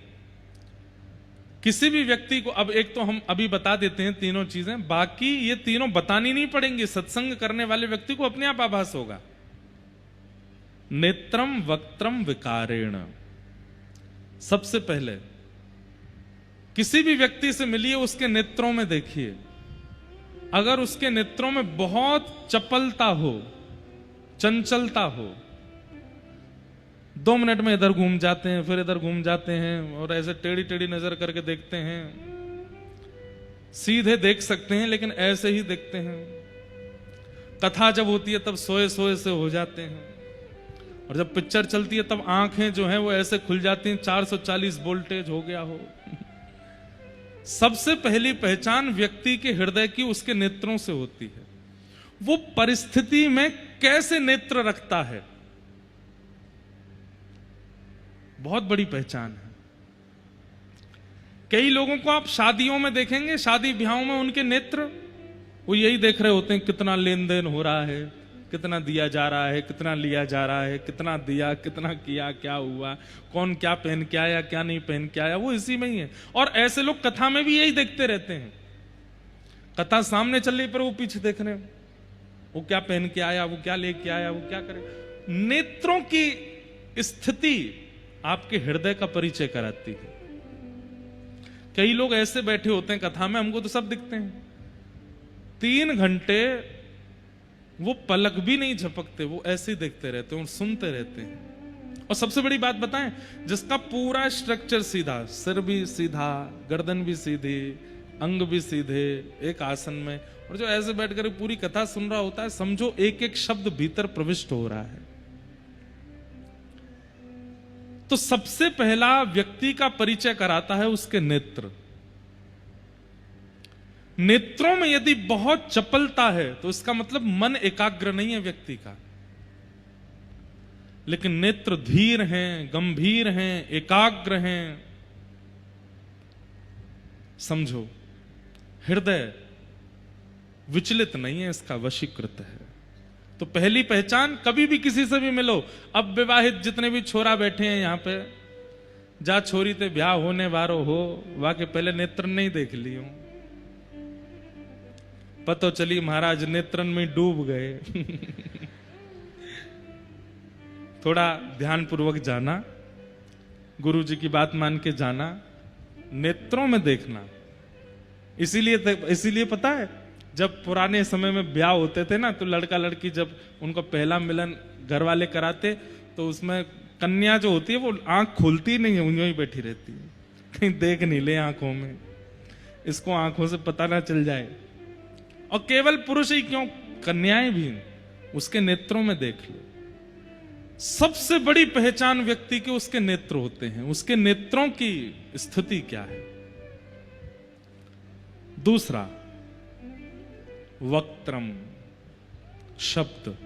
किसी भी व्यक्ति को। अब एक तो हम अभी बता देते हैं तीनों चीजें, बाकी ये तीनों बतानी नहीं पड़ेंगी। सत्संग करने वाले व्यक्ति को अपने आप आभास होगा। नेत्रम वक्त्रम विकारेण। सबसे पहले किसी भी व्यक्ति से मिलिए, उसके नेत्रों में देखिए। अगर उसके नेत्रों में बहुत चपलता हो, चंचलता हो, 2 मिनट में इधर घूम जाते हैं, फिर इधर घूम जाते हैं और ऐसे टेढ़ी टेढ़ी नजर करके देखते हैं। सीधे देख सकते हैं लेकिन ऐसे ही देखते हैं। कथा जब होती है तब सोए सोए से हो जाते हैं, और जब पिक्चर चलती है तब आंखें जो हैं वो ऐसे खुल जाती हैं 440 वोल्टेज हो गया हो। सबसे पहली पहचान व्यक्ति के हृदय की उसके नेत्रों से होती है। वो परिस्थिति में कैसे नेत्र रखता है, बहुत बड़ी पहचान है। कई लोगों को आप शादियों में देखेंगे, शादी ब्याहों में उनके नेत्र वो यही देख रहे होते हैं, कितना लेन देन हो रहा है, कितना दिया जा रहा है, कितना लिया जा रहा है, कितना दिया, कितना किया, क्या हुआ, कौन क्या पहन के आया, क्या नहीं पहन के आया, वो इसी में ही है। और ऐसे लोग कथा में भी यही देखते रहते हैं। कथा सामने चल रही पर वो पीछे देख रहे हैं, वो क्या पहन के आया, वो क्या लेके आया, वो क्या करे। नेत्रों की स्थिति आपके हृदय का परिचय कराती है। कई लोग ऐसे बैठे होते हैं कथा में, हमको तो सब दिखते हैं, 3 घंटे वो पलक भी नहीं झपकते, वो ऐसे ही देखते रहते हैं और सुनते रहते हैं। और सबसे बड़ी बात बताएं, जिसका पूरा स्ट्रक्चर सीधा, सिर भी सीधा, गर्दन भी सीधी, अंग भी सीधे, एक आसन में, और जो ऐसे बैठकर पूरी कथा सुन रहा होता है, समझो एक एक शब्द भीतर प्रविष्ट हो रहा है। तो सबसे पहला व्यक्ति का परिचय कराता है उसके नेत्र। नेत्रों में यदि बहुत चपलता है तो इसका मतलब मन एकाग्र नहीं है व्यक्ति का। लेकिन नेत्र धीर हैं, गंभीर हैं, एकाग्र हैं, समझो हृदय विचलित नहीं है, इसका वशीकृत है। तो पहली पहचान, कभी भी किसी से भी मिलो, अब विवाहित जितने भी छोरा बैठे हैं यहां पे, जा छोरी ते ब्याह होने वारो हो, वाके पहले नेत्र नहीं देख लियो, पतो चली महाराज नेत्रन में डूब गए। थोड़ा ध्यान पूर्वक जाना, गुरु जी की बात मान के जाना, नेत्रों में देखना। इसीलिए पता है, जब पुराने समय में ब्याह होते थे ना, तो लड़का लड़की जब उनका पहला मिलन घर वाले कराते, तो उसमें कन्या जो होती है वो आंख खोलती नहीं है, यूं ही बैठी रहती है, कहीं देख नहीं ले आंखों में, इसको आंखों से पता ना चल जाए। और केवल पुरुष ही क्यों, कन्याएं भी उसके नेत्रों में देख लो। सबसे बड़ी पहचान व्यक्ति के उसके नेत्र होते हैं, उसके नेत्रों की स्थिति क्या है। दूसरा, वक्त्रम, शब्द।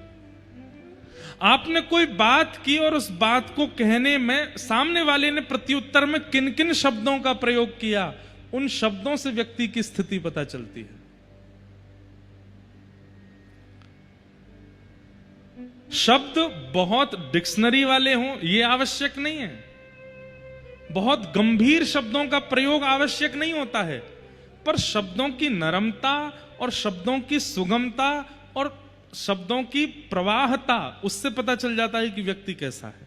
आपने कोई बात की और उस बात को कहने में सामने वाले ने प्रत्युत्तर में किन किन शब्दों का प्रयोग किया, उन शब्दों से व्यक्ति की स्थिति पता चलती है। शब्द बहुत डिक्शनरी वाले हों ये आवश्यक नहीं है, बहुत गंभीर शब्दों का प्रयोग आवश्यक नहीं होता है, पर शब्दों की नरमता और शब्दों की सुगमता और शब्दों की प्रवाहता, उससे पता चल जाता है कि व्यक्ति कैसा है।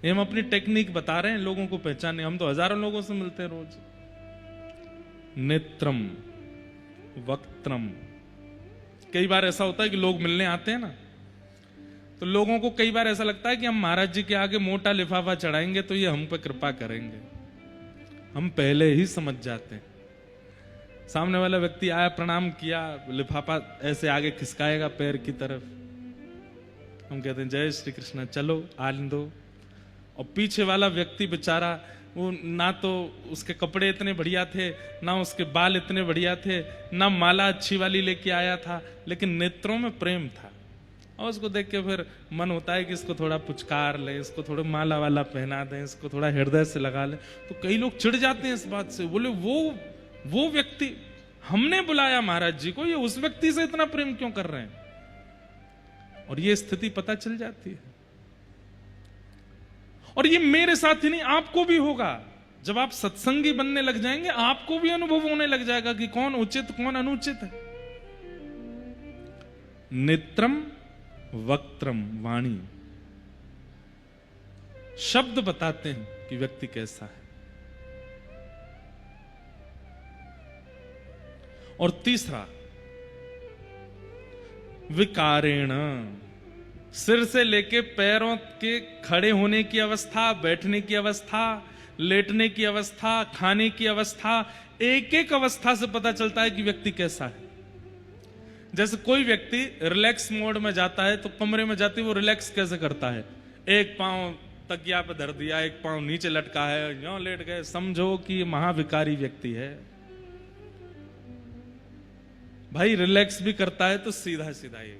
ये हम अपनी टेक्निक बता रहे हैं लोगों को पहचाने, हम तो हजारों लोगों से मिलते हैं रोज। नेत्रम, वक्त्रम। कई बार ऐसा होता है कि लोग मिलने आते हैं ना, तो लोगों को कई बार ऐसा लगता है कि हम महाराज जी के आगे मोटा लिफाफा चढ़ाएंगे तो ये हम पे कृपा करेंगे। हम पहले ही समझ जाते हैं, सामने वाला व्यक्ति आया, प्रणाम किया, लिफाफा ऐसे आगे खिसकाएगा पैर की तरफ, हम कहते हैं जय श्री कृष्ण, चलो आलिंदो। और पीछे वाला व्यक्ति बेचारा वो ना तो उसके कपड़े इतने बढ़िया थे, ना उसके बाल इतने बढ़िया थे, ना माला अच्छी वाली लेके आया था, लेकिन नेत्रों में प्रेम था। और उसको देख के फिर मन होता है कि इसको थोड़ा पुचकार ले, इसको थोड़ा माला वाला पहना दें, इसको थोड़ा हृदय से लगा ले। तो कई लोग चिढ़ जाते हैं इस बात से, बोले वो व्यक्ति हमने बुलाया महाराज जी को, ये उस व्यक्ति से इतना प्रेम क्यों कर रहे हैं? और ये स्थिति पता चल जाती है। और ये मेरे साथ ही नहीं, आपको भी होगा। जब आप सत्संगी बनने लग जाएंगे, आपको भी अनुभव होने लग जाएगा कि कौन उचित कौन अनुचित है। नेत्रम वक्त्रम वाणी, शब्द बताते हैं कि व्यक्ति कैसा है। और तीसरा, विकारेण, सिर से लेके पैरों के खड़े होने की अवस्था, बैठने की अवस्था, लेटने की अवस्था, खाने की अवस्था, एक एक अवस्था से पता चलता है कि व्यक्ति कैसा है। जैसे कोई व्यक्ति रिलैक्स मोड में जाता है तो कमरे में जाते वो रिलैक्स कैसे करता है? एक पांव तकिया पे धर दिया, एक पांव नीचे लटका है, यूं लेट गए, समझो कि ये महाविकारी व्यक्ति है। भाई रिलैक्स भी करता है तो सीधा सीधा ये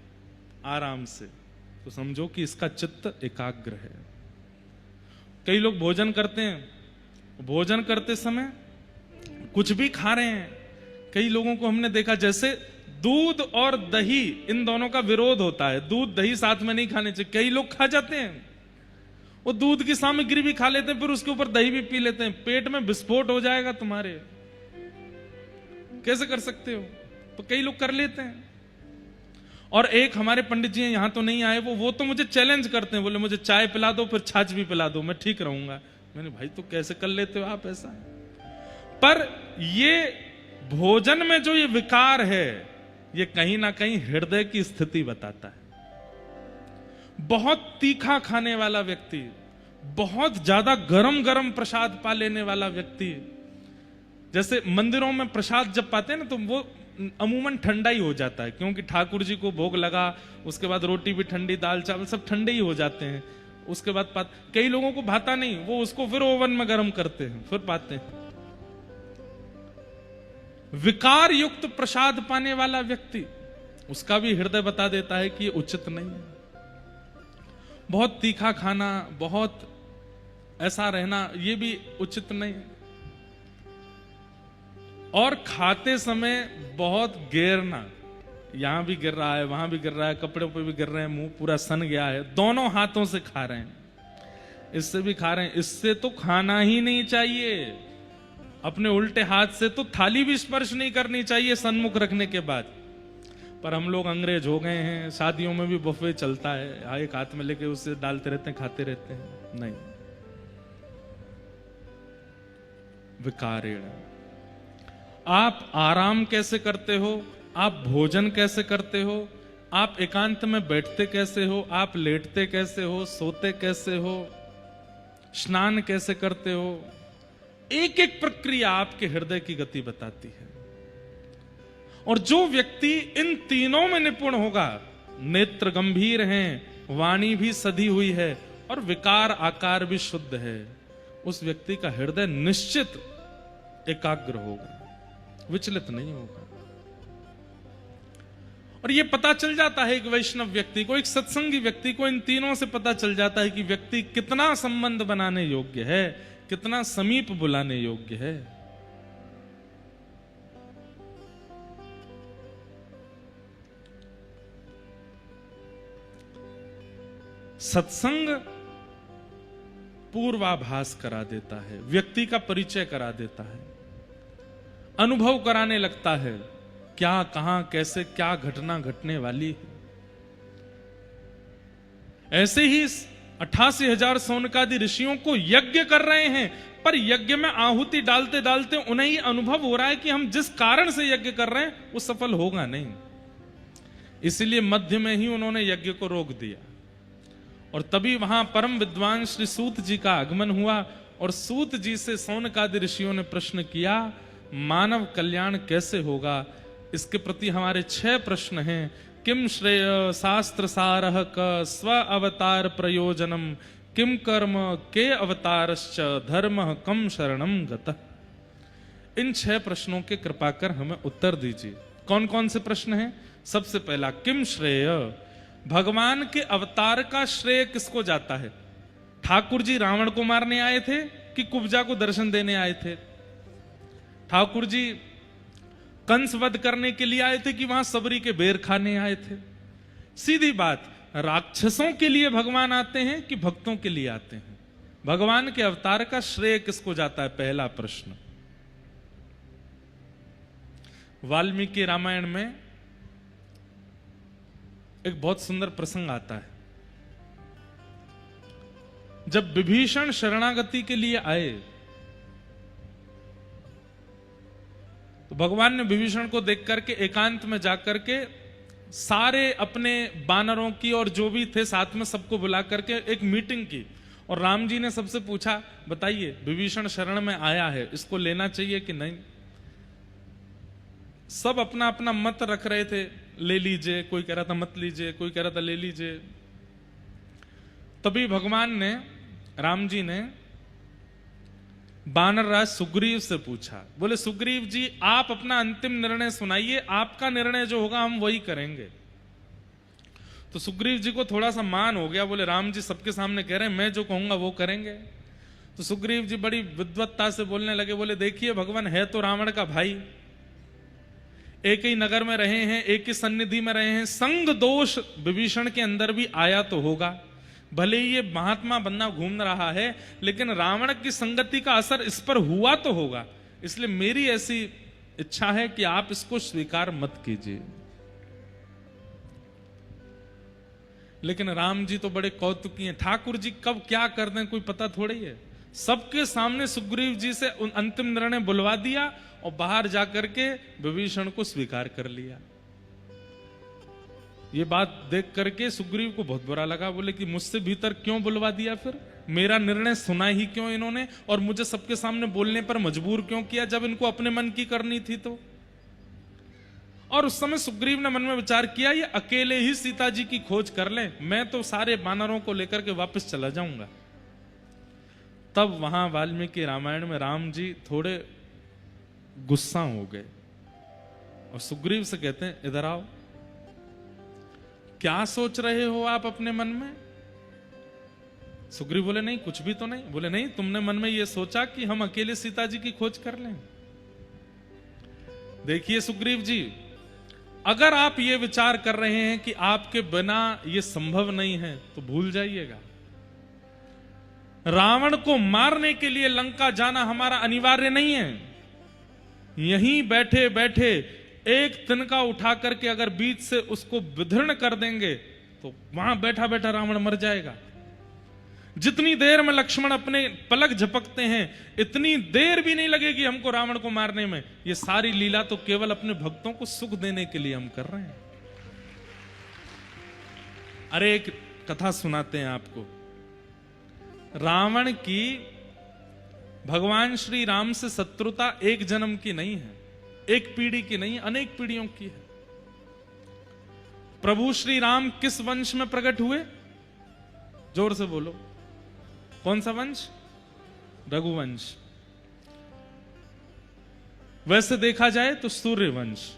आराम से, तो समझो कि इसका चित्त एकाग्र है। कई लोग भोजन करते हैं, भोजन करते समय कुछ भी खा रहे हैं। कई लोगों को हमने देखा, जैसे दूध और दही, इन दोनों का विरोध होता है, दूध दही साथ में नहीं खाने चाहिए। कई लोग खा जाते हैं, वो दूध की सामग्री भी खा लेते हैं, फिर उसके ऊपर दही भी पी लेते हैं। पेट में विस्फोट हो जाएगा तुम्हारे, कैसे कर सकते हो? तो कई लोग कर लेते हैं। और एक हमारे पंडित जी हैं, यहां तो नहीं आए, वो तो मुझे चैलेंज करते हैं, बोले मुझे चाय पिला दो, फिर छाछ भी पिला दो, मैं ठीक रहूंगा। मैंने, भाई तो कैसे कर लेते हो आप ऐसा? पर ये भोजन में जो ये विकार है, ये कहीं ना कहीं हृदय की स्थिति बताता है। बहुत तीखा खाने वाला व्यक्ति, बहुत ज्यादा गरम गरम प्रसाद पा लेने वाला व्यक्ति, जैसे मंदिरों में प्रसाद जब पाते हैं ना, तो वो अमूमन ठंडा ही हो जाता है, क्योंकि ठाकुर जी को भोग लगा, उसके बाद रोटी भी ठंडी, दाल चावल सब ठंडे ही हो जाते हैं। उसके बाद कई लोगों को भाता नहीं, वो उसको फिर ओवन में गर्म करते हैं, फिर पाते हैं। विकार युक्त प्रसाद पाने वाला व्यक्ति, उसका भी हृदय बता देता है कि ये उचित नहीं है। बहुत तीखा खाना, बहुत ऐसा रहना, ये भी उचित नहीं है। और खाते समय बहुत गिरना, यहां भी गिर रहा है, वहां भी गिर रहा है, कपड़े पे भी गिर रहे हैं, मुंह पूरा सन गया है, दोनों हाथों से खा रहे हैं, इससे भी खा रहे हैं। इससे तो खाना ही नहीं चाहिए। अपने उल्टे हाथ से तो थाली भी स्पर्श नहीं करनी चाहिए सन्मुख रखने के बाद। पर हम लोग अंग्रेज हो गए हैं, शादियों में भी बुफे चलता है, एक हाथ में लेके उससे डालते रहते हैं, खाते रहते हैं। नहीं, विकारेण। आप आराम कैसे करते हो, आप भोजन कैसे करते हो, आप एकांत में बैठते कैसे हो, आप लेटते कैसे हो, सोते कैसे हो, स्नान कैसे करते हो, एक एक प्रक्रिया आपके हृदय की गति बताती है। और जो व्यक्ति इन तीनों में निपुण होगा, नेत्र गंभीर हैं, वाणी भी सधी हुई है और विकार आकार भी शुद्ध है, उस व्यक्ति का हृदय निश्चित एकाग्र होगा, विचलित नहीं होगा। और यह पता चल जाता है एक वैष्णव व्यक्ति को, एक सत्संगी व्यक्ति को, इन तीनों से पता चल जाता है कि व्यक्ति कितना संबंध बनाने योग्य है, कितना समीप बुलाने योग्य है। सत्संग पूर्वाभास करा देता है, व्यक्ति का परिचय करा देता है, अनुभव कराने लगता है क्या, कहां, कैसे, क्या घटना घटने वाली है। ऐसे ही 88,000 सौनकादि ऋषियों को यज्ञ कर रहे हैं, पर यज्ञ में आहुति डालते डालते उन्हें ही अनुभव हो रहा है कि हम जिस कारण से यज्ञ कर रहे हैं वो सफल होगा नहीं, इसलिए मध्य में ही उन्होंने यज्ञ को रोक दिया। और तभी वहां परम विद्वान श्री सूत जी का आगमन हुआ और सूत जी से सौनकादि ऋषियों ने प्रश्न किया, मानव कल्याण कैसे होगा। इसके प्रति हमारे 6 प्रश्न हैं। किम श्रेय शास्त्र सारह क स्व अवतार प्रयोजनम, किम कर्म के अवतारश्च धर्म कम शरणम गतः। इन 6 प्रश्नों के कृपा कर हमें उत्तर दीजिए। कौन कौन से प्रश्न हैं? सबसे पहला, किम श्रेय, भगवान के अवतार का श्रेय किसको जाता है? ठाकुर जी रावण को मारने आए थे कि कुब्जा को दर्शन देने आए थे? ठाकुर जी कंस वध करने के लिए आए थे कि वहां सबरी के बेर खाने आए थे? सीधी बात, राक्षसों के लिए भगवान आते हैं कि भक्तों के लिए आते हैं? भगवान के अवतार का श्रेय किसको जाता है? पहला प्रश्न। वाल्मीकि रामायण में एक बहुत सुंदर प्रसंग आता है। जब विभीषण शरणागति के लिए आए तो भगवान ने विभीषण को देख करके एकांत में जाकर के सारे अपने बानरों की और जो भी थे साथ में सबको बुला करके एक मीटिंग की, और राम जी ने सबसे पूछा, बताइए विभीषण शरण में आया है, इसको लेना चाहिए कि नहीं? सब अपना अपना मत रख रहे थे, ले लीजिए, कोई कह रहा था मत लीजिए, कोई कह रहा था ले लीजिए। तभी भगवान ने, राम जी ने बानर राज सुग्रीव से पूछा, बोले सुग्रीव जी आप अपना अंतिम निर्णय सुनाइए, आपका निर्णय जो होगा हम वही करेंगे। तो सुग्रीव जी को थोड़ा सा मान हो गया, बोले राम जी सबके सामने कह रहे हैं, मैं जो कहूंगा वो करेंगे। तो सुग्रीव जी बड़ी विद्वत्ता से बोलने लगे, बोले देखिए भगवान है तो रावण का भाई, एक ही नगर में रहे हैं, एक ही सन्निधि में रहे हैं, संग दोष विभीषण के अंदर भी आया तो होगा। भले ही ये महात्मा बंदा घूम रहा है, लेकिन रावण की संगति का असर इस पर हुआ तो होगा। इसलिए मेरी ऐसी इच्छा है कि आप इसको स्वीकार मत कीजिए। लेकिन राम जी तो बड़े कौतुकी हैं, ठाकुर जी कब क्या कर दें कोई पता थोड़ी है। सबके सामने सुग्रीव जी से अंतिम निर्णय बुलवा दिया और बाहर जाकर के विभीषण को स्वीकार कर लिया। ये बात देख करके सुग्रीव को बहुत बुरा लगा, बोले कि मुझसे भीतर क्यों बुलवा दिया, फिर मेरा निर्णय सुना ही क्यों इन्होंने, और मुझे सबके सामने बोलने पर मजबूर क्यों किया जब इनको अपने मन की करनी थी तो। और उस समय सुग्रीव ने मन में विचार किया, ये अकेले ही सीता जी की खोज कर लें, मैं तो सारे वानरों को लेकर के वापस चला जाऊंगा। तब वहां वाल्मीकि रामायण में राम जी थोड़े गुस्सा हो गए और सुग्रीव से कहते हैं, इधर आओ, क्या सोच रहे हो आप अपने मन में? सुग्रीव बोले, नहीं कुछ भी तो नहीं। बोले, नहीं, तुमने मन में यह सोचा कि हम अकेले सीता जी की खोज कर लें? देखिए सुग्रीव जी, अगर आप ये विचार कर रहे हैं कि आपके बिना यह संभव नहीं है तो भूल जाइएगा। रावण को मारने के लिए लंका जाना हमारा अनिवार्य नहीं है। यहीं बैठे बैठे एक तिनका उठा करके अगर बीच से उसको विदीर्ण कर देंगे तो वहां बैठा बैठा रावण मर जाएगा। जितनी देर में लक्ष्मण अपने पलक झपकते हैं, इतनी देर भी नहीं लगेगी हमको रावण को मारने में। ये सारी लीला तो केवल अपने भक्तों को सुख देने के लिए हम कर रहे हैं। अरे एक कथा सुनाते हैं आपको। रावण की भगवान श्री राम से शत्रुता एक जन्म की नहीं है, एक पीढ़ी की नहीं, अनेक पीढ़ियों की है। प्रभु श्री राम किस वंश में प्रकट हुए? जोर से बोलो, कौन सा वंश? रघुवंश। वैसे देखा जाए तो सूर्यवंश।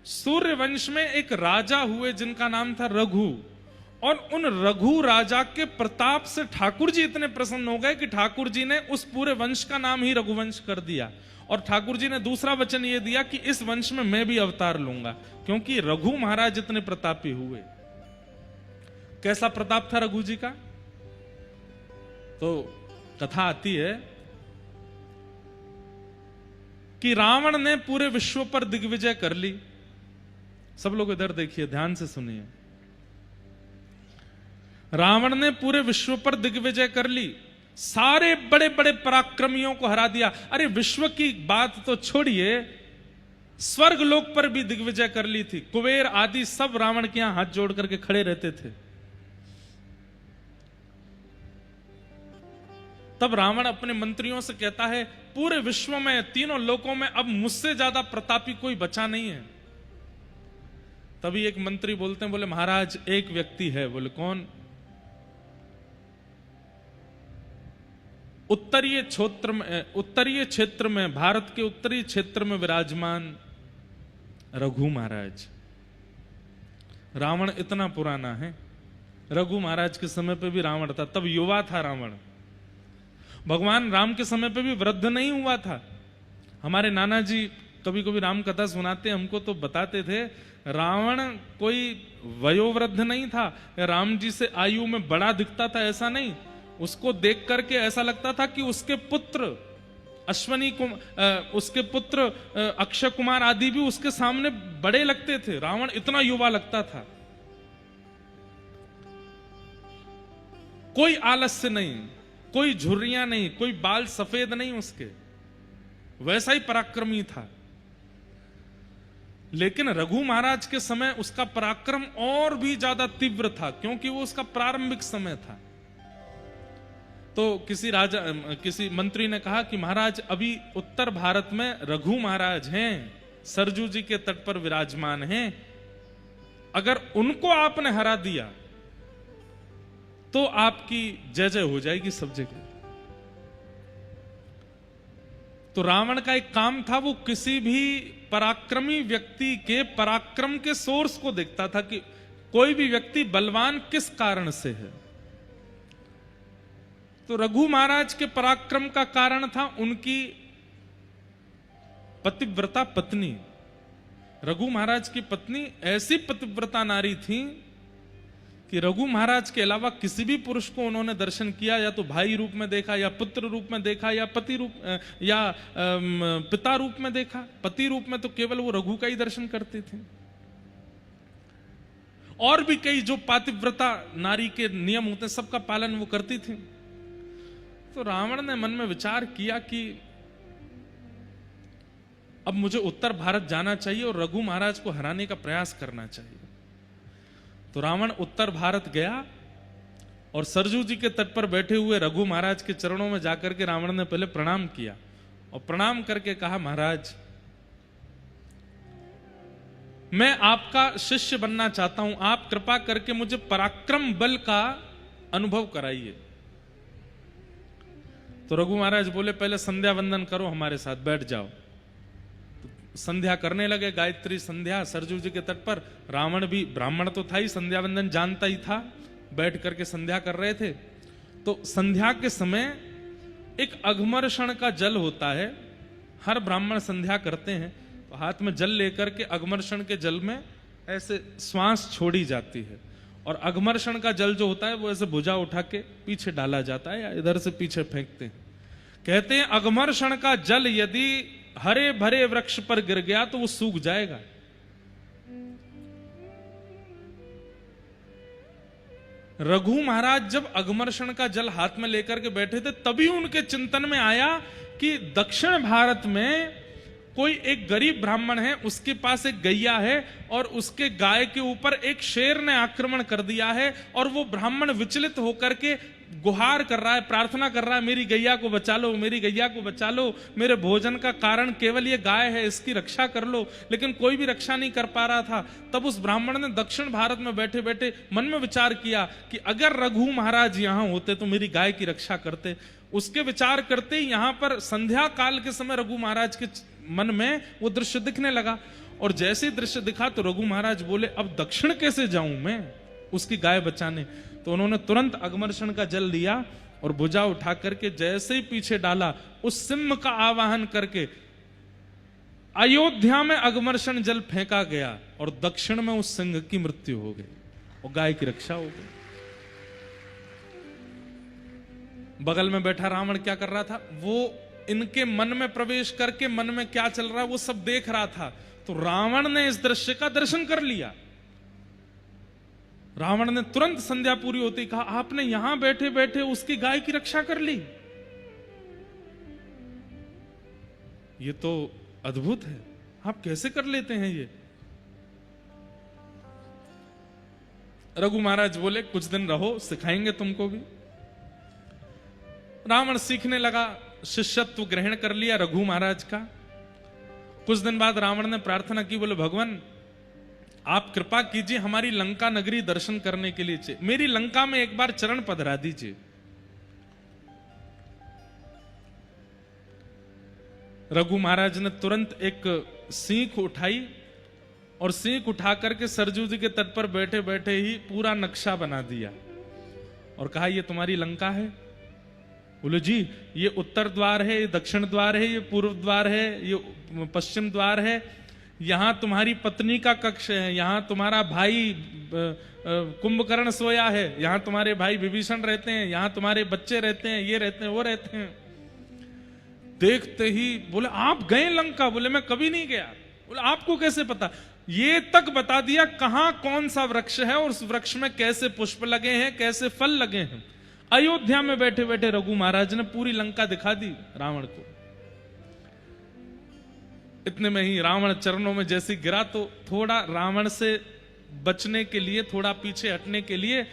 सूर्यवंश में एक राजा हुए जिनका नाम था रघु, और उन रघु राजा के प्रताप से ठाकुर जी इतने प्रसन्न हो गए कि ठाकुर जी ने उस पूरे वंश का नाम ही रघुवंश कर दिया। और ठाकुर जी ने दूसरा वचन यह दिया कि इस वंश में मैं भी अवतार लूंगा, क्योंकि रघु महाराज इतने प्रतापी हुए। कैसा प्रताप था रघु जी का? तो कथा आती है कि रावण ने पूरे विश्व पर दिग्विजय कर ली। सब लोग इधर देखिए, ध्यान से सुनिए। रावण ने पूरे विश्व पर दिग्विजय कर ली, सारे बड़े बड़े पराक्रमियों को हरा दिया। अरे विश्व की बात तो छोड़िए, स्वर्ग लोक पर भी दिग्विजय कर ली थी। कुबेर आदि सब रावण के यहां हाथ जोड़ करके खड़े रहते थे। तब रावण अपने मंत्रियों से कहता है, पूरे विश्व में, तीनों लोकों में अब मुझसे ज्यादा प्रतापी कोई बचा नहीं है। तभी एक मंत्री बोलते हैं, बोले महाराज एक व्यक्ति है। बोले कौन? उत्तरीय क्षेत्र में, भारत के उत्तरी क्षेत्र में विराजमान रघु महाराज। रावण इतना पुराना है, रघु महाराज के समय पे भी रावण था, तब युवा था रावण। भगवान राम के समय पे भी वृद्ध नहीं हुआ था। हमारे नाना जी कभी कभी राम कथा सुनाते हमको तो बताते थे, रावण कोई वयोवृद्ध नहीं था, राम जी से आयु में बड़ा दिखता था ऐसा नहीं, उसको देख करके ऐसा लगता था कि उसके पुत्र उसके पुत्र अक्षय कुमार आदि भी उसके सामने बड़े लगते थे। रावण इतना युवा लगता था, कोई आलस्य नहीं, कोई झुर्रियां नहीं, कोई बाल सफेद नहीं उसके, वैसा ही पराक्रमी था। लेकिन रघु महाराज के समय उसका पराक्रम और भी ज्यादा तीव्र था, क्योंकि वो उसका प्रारंभिक समय था। तो किसी मंत्री ने कहा कि महाराज अभी उत्तर भारत में रघु महाराज हैं, सरजू जी के तट पर विराजमान हैं, अगर उनको आपने हरा दिया तो आपकी जय जय हो जाएगी सब जगह। तो रावण का एक काम था, वो किसी भी पराक्रमी व्यक्ति के पराक्रम के सोर्स को देखता था कि कोई भी व्यक्ति बलवान किस कारण से है। तो रघु महाराज के पराक्रम का कारण था उनकी पतिव्रता पत्नी। रघु महाराज की पत्नी ऐसी पतिव्रता नारी थी कि रघु महाराज के अलावा किसी भी पुरुष को उन्होंने दर्शन किया, या तो भाई रूप में देखा, या पुत्र रूप में देखा, या पति रूप या पिता रूप में देखा। पति रूप में तो केवल वो रघु का ही दर्शन करते थे। और भी कई जो पातिव्रता नारी के नियम होते हैं सबका पालन वो करती थी। तो रावण ने मन में विचार किया कि अब मुझे उत्तर भारत जाना चाहिए और रघु महाराज को हराने का प्रयास करना चाहिए। तो रावण उत्तर भारत गया और सरजू जी के तट पर बैठे हुए रघु महाराज के चरणों में जाकर के रावण ने पहले प्रणाम किया और प्रणाम करके कहा, महाराज मैं आपका शिष्य बनना चाहता हूं, आप कृपा करके मुझे पराक्रम बल का अनुभव कराइए। तो रघु महाराज बोले, पहले संध्या वंदन करो, हमारे साथ बैठ जाओ। संध्या करने लगे, गायत्री संध्या सरजू जी के तट पर। रावण भी ब्राह्मण तो था ही, संध्या वंदन जानता ही था, बैठ करके संध्या कर रहे थे। तो संध्या के समय एक अघमर्षण का जल होता है, हर ब्राह्मण संध्या करते हैं तो हाथ में जल लेकर के अघमर्षण के जल में ऐसे श्वास छोड़ी जाती है, और अघमर्षण का जल जो होता है वो ऐसे भुजा उठा के पीछे डाला जाता है या इधर से पीछे फेंकते हैं। कहते हैं अघमर्षण का जल यदि हरे भरे वृक्ष पर गिर गया तो वो सूख जाएगा। रघु महाराज जब अघमर्षण का जल हाथ में लेकर के बैठे थे तभी उनके चिंतन में आया कि दक्षिण भारत में कोई एक गरीब ब्राह्मण है, उसके पास एक गैया है और उसके गाय के ऊपर एक शेर ने आक्रमण कर दिया है, और वो ब्राह्मण विचलित होकर के गुहार कर रहा है, प्रार्थना कर रहा है, मेरी गैया को बचा लो, मेरी गैया को बचा लो, मेरे भोजन का कारण केवल ये गाय है, इसकी रक्षा कर लो। लेकिन कोई भी रक्षा नहीं कर पा रहा था। तब उस ब्राह्मण ने दक्षिण भारत में बैठे बैठे मन में विचार किया कि अगर रघु महाराज यहां होते तो मेरी गाय की रक्षा करते। उसके विचार करते ही यहां पर संध्या काल के समय रघु महाराज के मन में वो दृश्य दिखने लगा, और जैसे ही दृश्य दिखा तो रघु महाराज बोले, अब दक्षिण कैसे जाऊं मैं उसकी गाय बचाने। तो उन्होंने तुरंत अघमर्षण का जल लिया और भुजा उठा करके जैसे ही पीछे डाला, उस सिंह का आवाहन करके अयोध्या में अघमर्षण जल फेंका गया और दक्षिण में उस सिंह की मृत्यु हो गई और गाय की रक्षा हो गई। बगल में बैठा रावण क्या कर रहा था, वो इनके मन में प्रवेश करके मन में क्या चल रहा है वो सब देख रहा था। तो रावण ने इस दृश्य का दर्शन कर लिया। रावण ने तुरंत संध्या पूरी होती कहा, आपने यहां बैठे बैठे उसकी गाय की रक्षा कर ली, ये तो अद्भुत है, आप कैसे कर लेते हैं ये। रघु महाराज बोले, कुछ दिन रहो, सिखाएंगे तुमको भी। रावण सीखने लगा, शिष्यत्व ग्रहण कर लिया रघु महाराज का। कुछ दिन बाद रावण ने प्रार्थना की, बोले भगवान आप कृपा कीजिए, हमारी लंका नगरी दर्शन करने के लिए मेरी लंका में एक बार चरण पधरा दीजिए। रघु महाराज ने तुरंत एक सीख उठाई और सीख उठा करके सरजू जी के तट पर बैठे बैठे ही पूरा नक्शा बना दिया और कहा ये तुम्हारी लंका है। बोले जी ये उत्तर द्वार है, ये दक्षिण द्वार है, ये पूर्व द्वार है, ये पश्चिम द्वार है, यहां तुम्हारी पत्नी का कक्ष है, यहां तुम्हारा भाई कुंभकर्ण सोया है, यहां तुम्हारे भाई विभीषण रहते हैं, यहां तुम्हारे बच्चे रहते हैं, ये रहते हैं, वो रहते हैं। देखते ही बोले आप गए लंका? बोले मैं कभी नहीं गया। बोले आपको कैसे पता? ये तक बता दिया कहां कौन सा वृक्ष है और उस वृक्ष में कैसे पुष्प लगे हैं, कैसे फल लगे हैं। अयोध्या में बैठे बैठे रघु महाराज ने पूरी लंका दिखा दी रावण को। इतने में ही रावण चरणों में जैसे गिरा तो थोड़ा रावण से बचने के लिए, थोड़ा पीछे हटने के लिए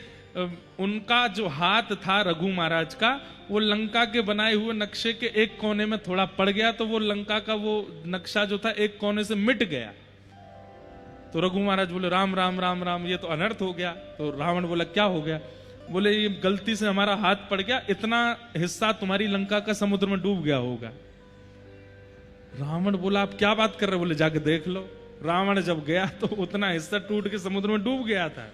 उनका जो हाथ था रघु महाराज का, वो लंका के बनाए हुए नक्शे के एक कोने में थोड़ा पड़ गया, तो वो लंका का वो नक्शा जो था एक कोने से मिट गया। तो रघु महाराज बोले राम राम राम राम, ये तो अनर्थ हो गया। तो रावण बोला क्या हो गया? बोले ये गलती से हमारा हाथ पड़ गया, इतना हिस्सा तुम्हारी लंका का समुद्र में डूब गया होगा। रावण बोला आप क्या बात कर रहे? बोले जाके देख लो। रावण जब गया तो उतना हिस्सा टूट के समुद्र में डूब गया था।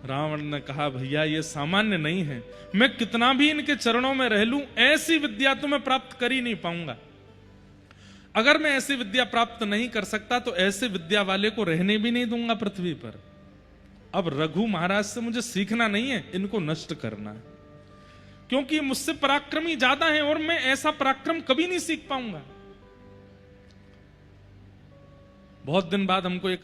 रावण ने कहा भैया ये सामान्य नहीं है, मैं कितना भी इनके चरणों में रह लूं ऐसी विद्या तो मैं प्राप्त कर ही नहीं पाऊंगा। अगर मैं ऐसी विद्या प्राप्त नहीं कर सकता तो ऐसे विद्या वाले को रहने भी नहीं दूंगा पृथ्वी पर। अब रघु महाराज से मुझे सीखना नहीं है, इनको नष्ट करना है, क्योंकि मुझसे पराक्रमी ज्यादा है और मैं ऐसा पराक्रम कभी नहीं सीख पाऊंगा। बहुत दिन बाद हमको एक